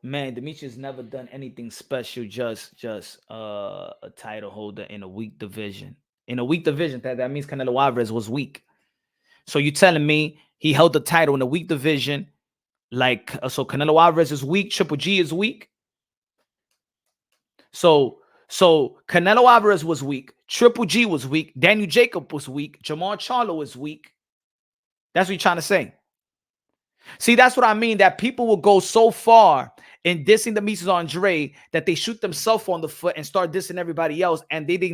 Man, Demetrius never done anything special. Just a title holder in a weak division. In a weak division, that means Canelo Alvarez was weak. So you telling me he held the title in a weak division? Like, so Canelo Alvarez is weak, Triple G is weak. So Canelo Alvarez was weak, Triple G was weak, Daniel Jacob was weak, Jamal Charlo was weak. That's what you're trying to say. See, that's what I mean, that people will go so far in dissing Demetrius Andrade that they shoot themselves on the foot and start dissing everybody else, and they did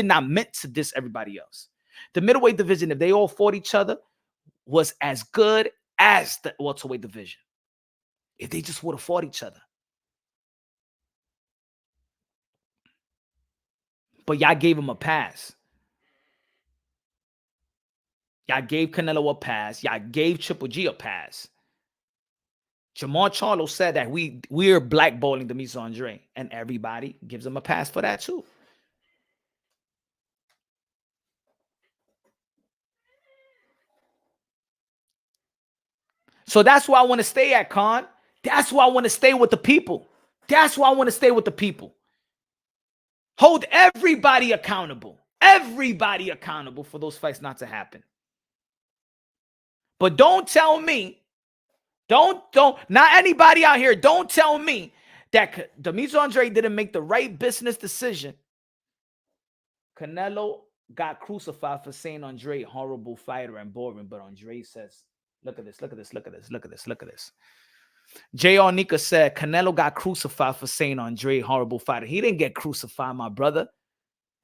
not meant to diss everybody else. The middleweight division, if they all fought each other, was as good as the welterweight division. If they just would have fought each other. But y'all gave him a pass. Y'all gave Canelo a pass. Y'all gave Triple G a pass. Jamal Charlo said that we're blackballing Demetrius Andrade, and everybody gives him a pass for that too. So that's where I want to stay at, Khan. That's why I want to stay with the people. That's why I want to stay with the people. Hold everybody accountable. Everybody accountable for those fights not to happen. But don't tell me, not anybody out here, don't tell me that Demetrius Andrade didn't make the right business decision. Canelo got crucified for saying Andrade horrible fighter and boring, but Andrade says, look at this, look at this, look at this, look at this, look at this. J.R. Nika said Canelo got crucified for saying Andre horrible fighter. He didn't get crucified, my brother.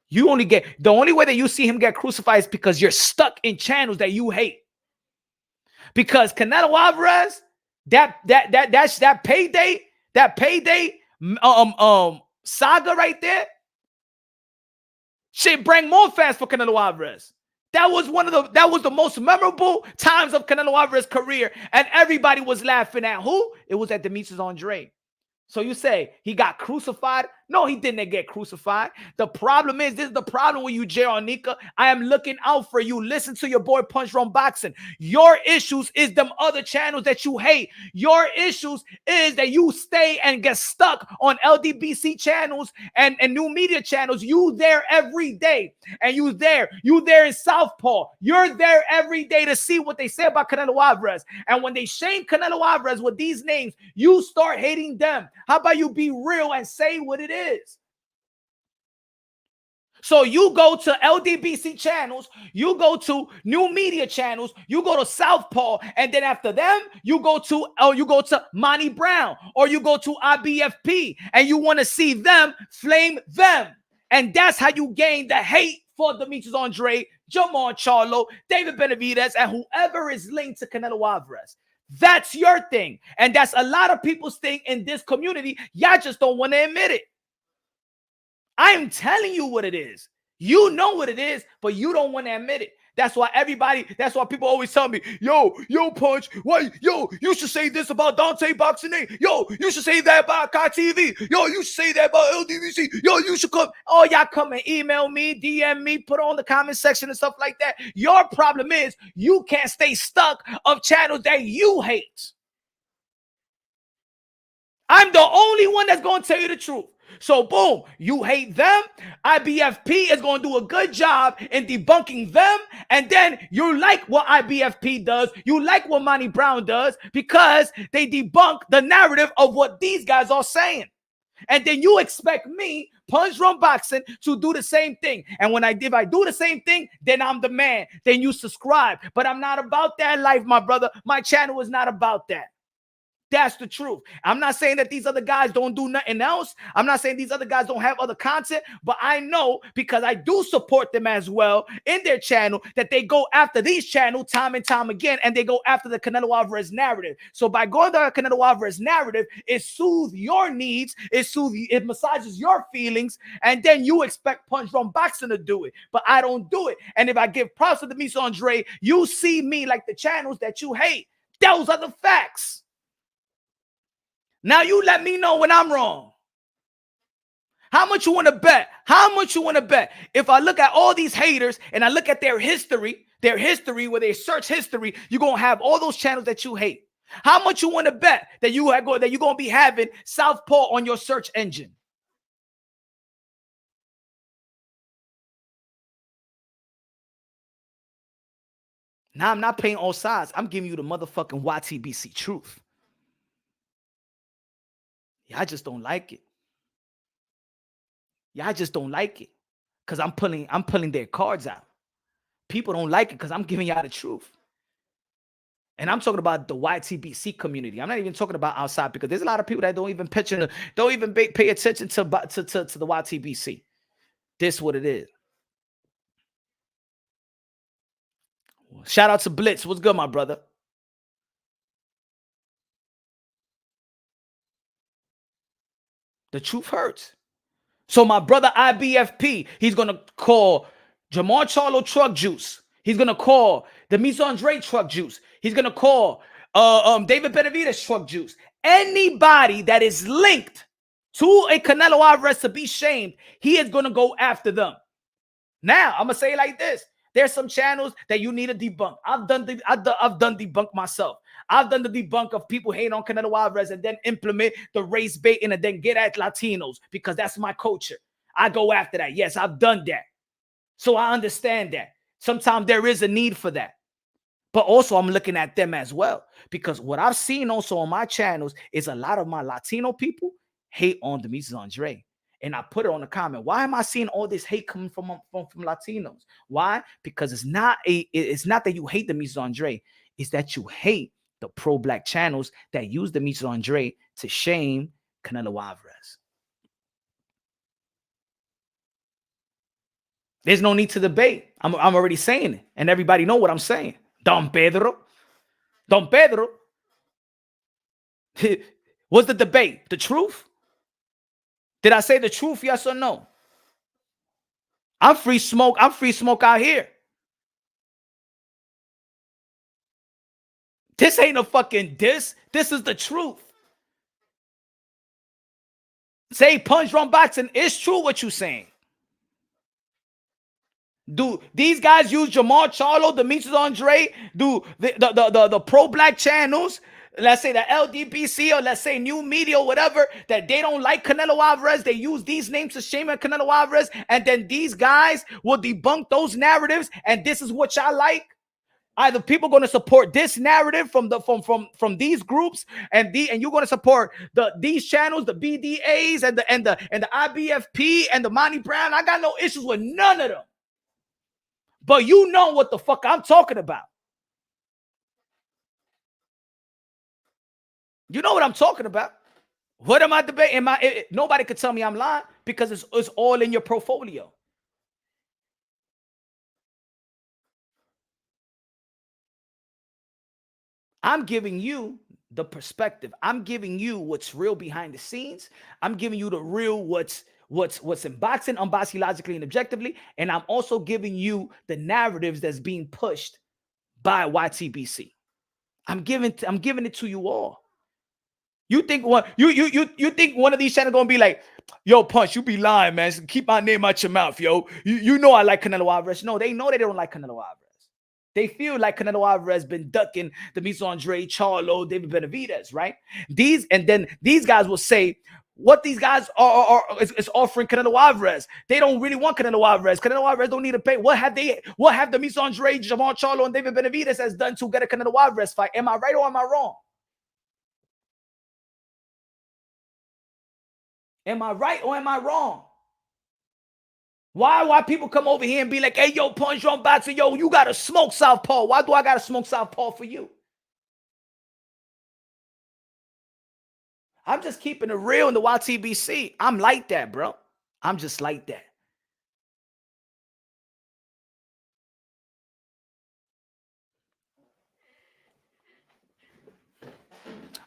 You only get, the only way that you see him get crucified is because you're stuck in channels that you hate. Because Canelo Alvarez, that payday saga right there, shit bring more fans for Canelo Alvarez. That was the most memorable times of Canelo Alvarez's career, and everybody was laughing at who? It was at Demetrius Andrade. So you say he got crucified? No, he didn't get crucified. The problem is, this is the problem with you, J.R. Nika. I am looking out for you. Listen to your boy Punch Drunk Boxing. Your issues is them other channels that you hate. Your issues is that you stay and get stuck on LDBC channels and new media channels. You there every day. And you there in Southpaw. You're there every day to see what they say about Canelo Alvarez. And when they shame Canelo Alvarez with these names, you start hating them. How about you be real and say what it is? So you go to LDBC channels, you go to new media channels, you go to Southpaw, and then after them, you go to Monty Brown, or you go to IBFP, and you want to see them flame them. And that's how you gain the hate for Demetrius Andrade, Jamal Charlo, David Benavidez, and whoever is linked to Canelo Alvarez. That's your thing. And that's a lot of people's thing in this community. Y'all just don't want to admit it. I am telling you what it is. You know what it is, but you don't want to admit it. That's why people always tell me, yo, Punch, why, yo, you should say this about Dante Boxing Inc. Yo, you should say that about Kai TV. Yo, you should say that about LDBC. Yo, you should come. Oh, y'all come and email me, DM me, put on the comment section and stuff like that. Your problem is you can't stay stuck of channels that you hate. I'm the only one that's going to tell you the truth. So boom, you hate them. IBFP is going to do a good job in debunking them. And then you like what IBFP does. You like what Monty Brown does because they debunk the narrative of what these guys are saying. And then you expect me, Punch Drunk Boxing, to do the same thing. And if I do the same thing, then I'm the man. Then you subscribe. But I'm not about that life, my brother. My channel is not about that. That's the truth. I'm not saying that these other guys don't do nothing else. I'm not saying these other guys don't have other content, but I know because I do support them as well in their channel that they go after these channels time and time again, and they go after the Canelo Alvarez narrative. So by going to the Canelo Alvarez narrative, it soothes your needs, it massages your feelings, and then you expect Punch Drunk Boxing to do it, but I don't do it. And if I give props to Demetrius Andrade, you see me like the channels that you hate. Those are the facts. Now you let me know when I'm wrong. How much you want to bet? How much you want to bet? If I look at all these haters and I look at their history where they search history, you're going to have all those channels that you hate. How much you want to bet that you're going to be having Southpaw on your search engine? Now I'm not playing all sides. I'm giving you the motherfucking YTBC truth. Y'all just don't like it. Y'all just don't like it because I'm pulling their cards out. People don't like it because I'm giving y'all the truth. And I'm talking about the YTBC community. I'm not even talking about outside because there's a lot of people that don't even pay attention to the YTBC. This is what it is. Shout out to Blitz. What's good, my brother? The truth hurts. So my brother IBFP, he's going to call Jamal Charlo truck juice. He's going to call Demetrius Andrade truck juice. He's going to call David Benavidez truck juice. Anybody that is linked to a Canelo Alvarez to be shamed, he is going to go after them. Now, I'm going to say it like this. There's some channels that you need to debunk. I've done debunk myself. I've done the debunk of people hating on Canelo Alvarez and then implement the race baiting and then get at Latinos because that's my culture. I go after that. Yes, I've done that. So I understand that. Sometimes there is a need for that. But also I'm looking at them as well because what I've seen also on my channels is a lot of my Latino people hate on Demetrius Andrade. And I put it on the comment. Why am I seeing all this hate coming from Latinos? Why? Because it's not that you hate Demetrius Andrade. It's that you hate the pro-black channels that use Demetrius Andrade to shame Canelo Alvarez. There's no need to debate. I'm already saying it, and everybody know what I'm saying. Don Pedro. What's the debate? The truth? Did I say the truth? Yes or no? I'm free smoke. I'm free smoke out here. This ain't a fucking diss. This is the truth. Say punch run boxing. It's true what you saying. Do these guys use Jamal Charlo, Demetrius Andrade, do the pro-black channels, let's say the LDBC or let's say new media or whatever, that they don't like Canelo Alvarez, they use these names to shame Canelo Alvarez, and then these guys will debunk those narratives, and this is what y'all like? Either people going to support this narrative from these groups, and you're going to support these channels, the BDAs and the IBFP and the Monty Brown. I got no issues with none of them. But you know what the fuck I'm talking about. You know what I'm talking about. What am I debating? Nobody could tell me I'm lying because it's all in your portfolio. I'm giving you the perspective. I'm giving you what's real behind the scenes. I'm giving you the real what's in boxing, unboxing logically and objectively. And I'm also giving you the narratives that's being pushed by YTBC. I'm giving it to you all. You think you think one of these channels gonna be like, yo, Punch, you be lying, man. Keep my name out your mouth, yo. You know I like Canelo Alvarez. No, they know they don't like Canelo Alvarez. They feel like Canelo Alvarez been ducking Demetrius Andrade, Charlo, David Benavidez, right? These guys will say what these guys is offering Canelo Alvarez. They don't really want Canelo Alvarez. Canelo Alvarez don't need to pay. What have Demetrius Andrade, Jamal Charlo, and David Benavidez has done to get a Canelo Alvarez fight? Am I right or am I wrong? Am I right or am I wrong? Why people come over here and be like, hey, yo, Punch on boxing, yo, you got to smoke southpaw. Why do I got to smoke southpaw for you? I'm just keeping it real in the YTBC. I'm like that, bro. I'm just like that.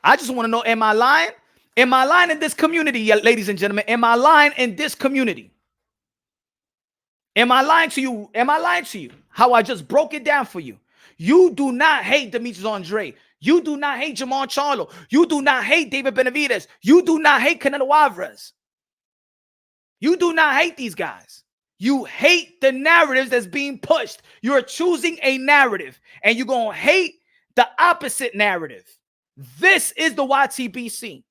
I just want to know, am I lying? Am I lying in this community, ladies and gentlemen? Am I lying in this community? Am I lying to you? Am I lying to you? How I just broke it down for you. You do not hate Demetrius Andrade. You do not hate Jamal Charlo. You do not hate David Benavidez. You do not hate Canelo Alvarez. You do not hate these guys. You hate the narratives that's being pushed. You're choosing a narrative, and you're going to hate the opposite narrative. This is the YTBC.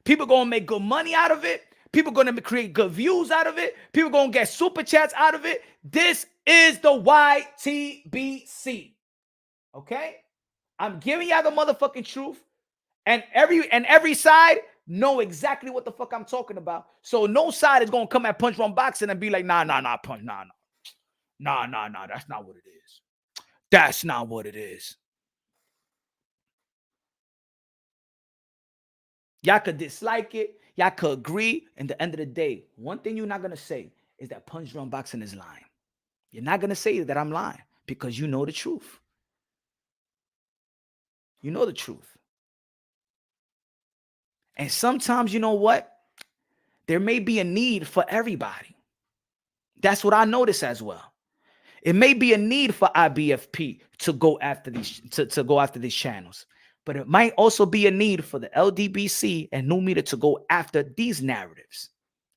People going to make good money out of it. People going to create good views out of it. People going to get super chats out of it. This is the YTBC. Okay? I'm giving y'all the motherfucking truth. And every side know exactly what the fuck I'm talking about. So no side is going to come at Punch Run Boxing and be like, nah, Punch, nah. That's not what it is. That's not what it is. Y'all could dislike it. Y'all could agree. And at the end of the day, one thing you're not going to say is that Punch Run Boxing is lying. You're not going to say that I'm lying because you know the truth. You know the truth. And sometimes, you know what? There may be a need for everybody. That's what I notice as well. It may be a need for IBFP to go after these to go after these channels. But it might also be a need for the LDBC and New Media to go after these narratives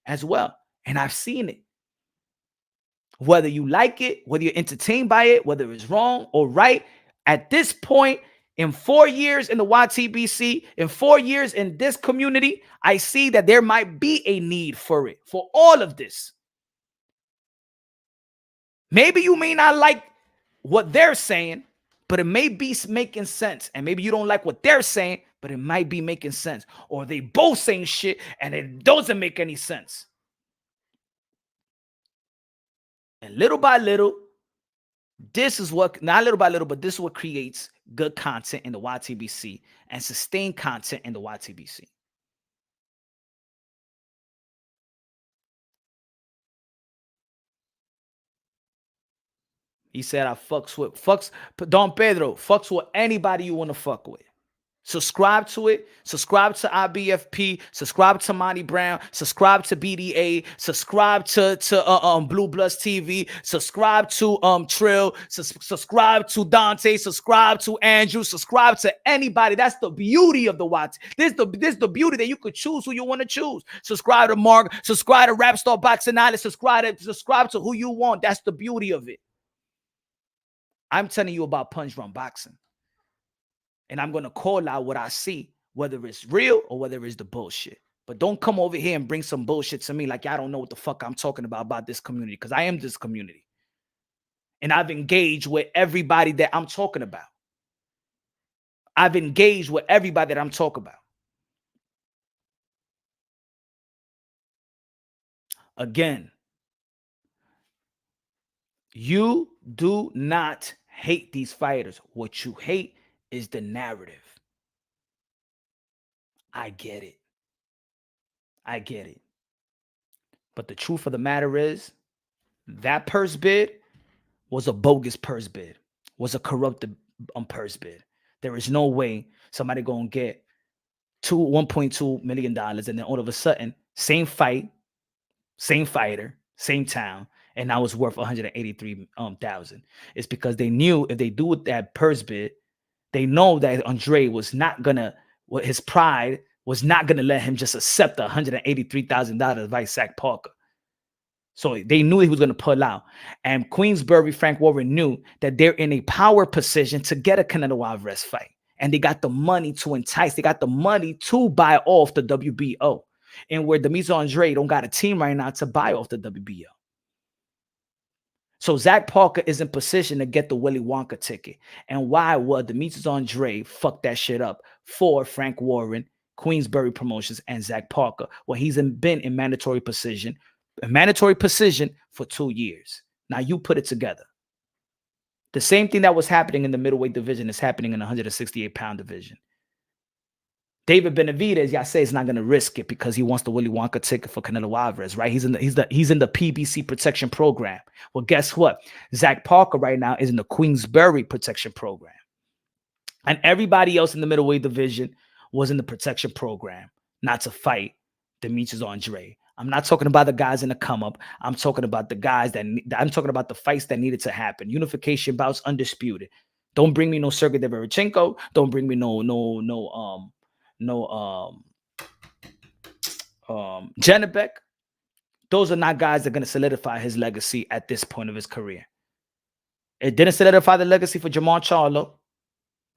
as well. And I've seen it. Whether you like it, whether you're entertained by it, whether it's wrong or right, at this point, in 4 years in the YTBC, in 4 years in this community, I see that there might be a need for it, for all of this. Maybe you may not like what they're saying, but it may be making sense. And maybe you don't like what they're saying, but it might be making sense. Or they both saying shit and it doesn't make any sense. And little by little, this is what, not little by little, but this is what creates good content in the YTBC and sustained content in the YTBC. He said, I fucks, Don Pedro, fucks with anybody you want to fuck with. Subscribe to it. Subscribe to IBFP. Subscribe to Monty Brown. Subscribe to BDA. Subscribe to Blue Bloods TV. Subscribe to Trill. Subscribe to Dante. Subscribe to Andrew. Subscribe to anybody. That's the beauty of the watch. This the beauty that you could choose who you want to choose. Subscribe to Mark. Subscribe to Rapstar Boxing Island. Subscribe to who you want. That's the beauty of it. I'm telling you about Punch Drunk Boxing. And I'm going to call out what I see, whether it's real or whether it's the bullshit. But don't come over here and bring some bullshit to me like I don't know what the fuck I'm talking about this community, because I am this community. And I've engaged with everybody that I'm talking about. I've engaged with everybody that I'm talking about. Again, you do not hate these fighters. What you hate is the narrative. I get it. I get it. But the truth of the matter is, that purse bid was a bogus purse bid, was a corrupted purse bid. There is no way somebody gonna get $1.2 million and then all of a sudden, same fight, same fighter, same town, and now it's worth $183,000. It's because they knew if they do with that purse bid, they know that Andre was not gonna, his pride was not gonna let him just accept the $183,000 by Zach Parker. So they knew he was going to pull out. And Queensbury, Frank Warren knew that they're in a power position to get a Canelo Alvarez fight. And they got the money to entice. They got the money to buy off the WBO. And where Demetrius Andrade don't got a team right now to buy off the WBO. So Zach Parker is in position to get the Willy Wonka ticket. And why would Demetrius Andrade fuck that shit up for Frank Warren, Queensbury Promotions, and Zach Parker? Well, he's been in mandatory position. A mandatory position for 2 years. Now you put it together. The same thing that was happening in the middleweight division is happening in the 168-pound division. David Benavidez, y'all say, is not going to risk it because he wants the Willy Wonka ticket for Canelo Alvarez, right? He's in the PBC protection program. Well, guess what? Zach Parker right now is in the Queensbury protection program. And everybody else in the middleweight division was in the protection program, not to fight Demetrius Andrade. I'm not talking about the guys in the come up. I'm talking about the guys I'm talking about the fights that needed to happen. Unification bouts undisputed. Don't bring me no Sergey Deverchenko. Don't bring me no Janibek. Those are not guys that are going to solidify his legacy at this point of his career. It didn't solidify the legacy for Jamal Charlo,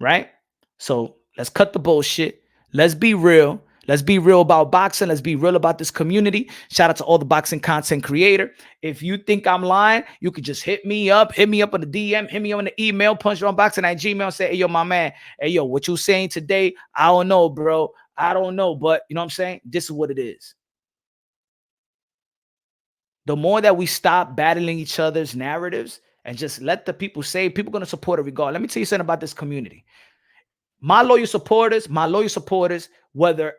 right? So let's cut the bullshit. Let's be real. Let's be real about boxing. Let's be real about this community. Shout out to all the boxing content creator. If you think I'm lying, you could just hit me up on the DM, hit me on the email, punchdrunkboxing@gmail, say, hey, yo, my man, hey, yo, what you saying today? I don't know, bro. I don't know, but you know what I'm saying? This is what it is. The more that we stop battling each other's narratives and just let the people say, people are going to support it regardless. Let me tell you something about this community. My loyal supporters, whether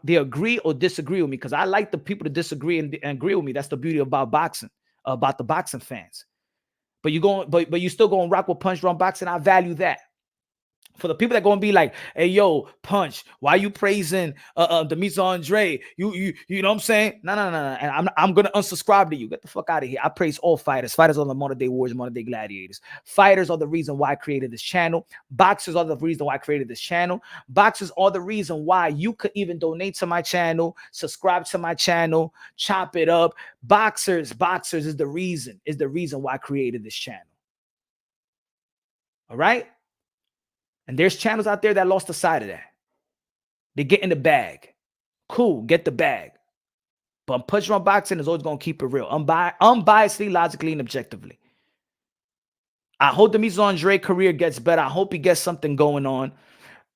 they agree or disagree with me, because I like the people to disagree and agree with me. That's the beauty about boxing, about the boxing fans. But you still going to rock with Punch Drunk Boxing. I value that. For the people that going to be like, hey, yo, Punch, why you praising Demetrius Andrade? You know what I'm saying? No. And I'm going to unsubscribe to you. Get the fuck out of here. I praise all fighters. Fighters are the modern day warriors, modern day gladiators. Fighters are the reason why I created this channel. Boxers are the reason why I created this channel. Boxers are the reason why you could even donate to my channel, subscribe to my channel, chop it up. Boxers is the reason why I created this channel. All right? And there's channels out there that lost the side of that. They get in the bag. Cool, get the bag. But Punch Drunk Boxing is always going to keep it real. Unbiasedly, logically, and objectively. I hope Demetrius Andrade's career gets better. I hope he gets something going on.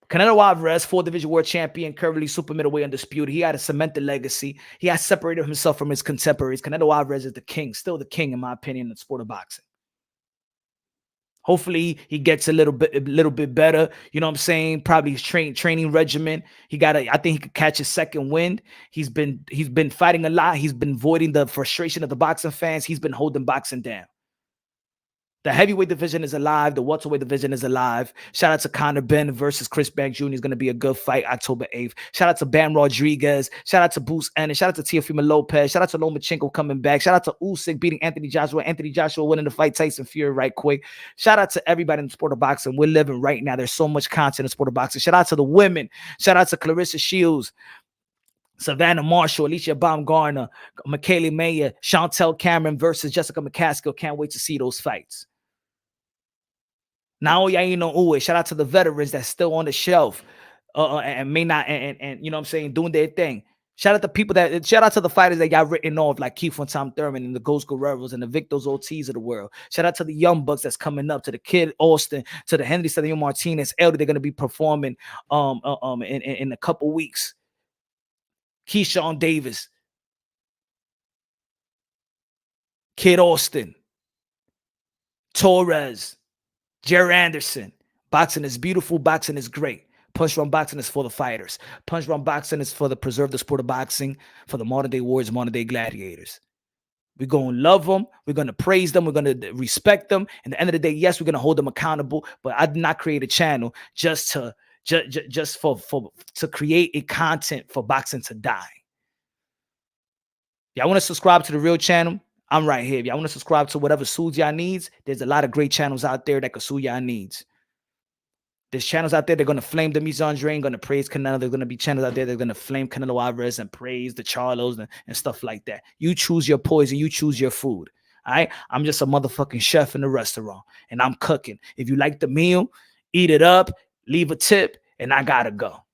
Canelo Alvarez, 4-division world champion, currently super middleweight undisputed. He had a cemented legacy. He has separated himself from his contemporaries. Canelo Alvarez is the king, still the king, in my opinion, in the sport of boxing. Hopefully he gets a little bit better. You know what I'm saying? Probably his training regimen. I think he could catch his second wind. He's been fighting a lot. He's been voiding the frustration of the boxing fans. He's been holding boxing down. The heavyweight division is alive. The welterweight division is alive. Shout out to Conor Benn versus Chris Banks Jr. is going to be a good fight October 8th. Shout out to Bam Rodriguez. Shout out to Bruce Ennis. Shout out to Teofimo Lopez. Shout out to Lomachenko coming back. Shout out to Usyk beating Anthony Joshua. Anthony Joshua winning the fight Tyson Fury right quick. Shout out to everybody in the sport of boxing. We're living right now. There's so much content in the sport of boxing. Shout out to the women. Shout out to Clarissa Shields, Savannah Marshall, Alicia Baumgartner, Michaela Mayer, Chantel Cameron versus Jessica McCaskill. Can't wait to see those fights. Now, shout out to the veterans that's still on the shelf and may not, and you know what I'm saying, doing their thing. Shout out to the fighters that got written off, like Keith and Tom Thurman and the Ghost Guerreros and the Victor's Ortiz of the world. Shout out to the young bucks that's coming up, to the Kid Austin, to the Henry Cedeño Martinez, Elder. They're going to be performing in a couple weeks. Keyshawn Davis, Kid Austin, Torres, Jerry Anderson. Boxing is beautiful. Boxing is great. Punch Run Boxing is for the fighters. Punch Run Boxing is for the preserve the sport of boxing, for the modern day warriors, modern day gladiators. We're going to love them. We're going to praise them. We're going to respect them. And at the end of the day, yes, we're going to hold them accountable. But I did not create a channel just to create a content for boxing to die. Y'all want to subscribe to the real channel? I'm right here. If y'all want to subscribe to whatever suits y'all needs, there's a lot of great channels out there that can suit y'all needs. There's channels out there they're going to flame Demetrius Andrade, going to praise Canelo. There's going to be channels out there they're going to flame Canelo Alvarez and praise the Charlos and stuff like that. You choose your poison. You choose your food. All right? I'm just a motherfucking chef in the restaurant, and I'm cooking. If you like the meal, eat it up, leave a tip, and I got to go.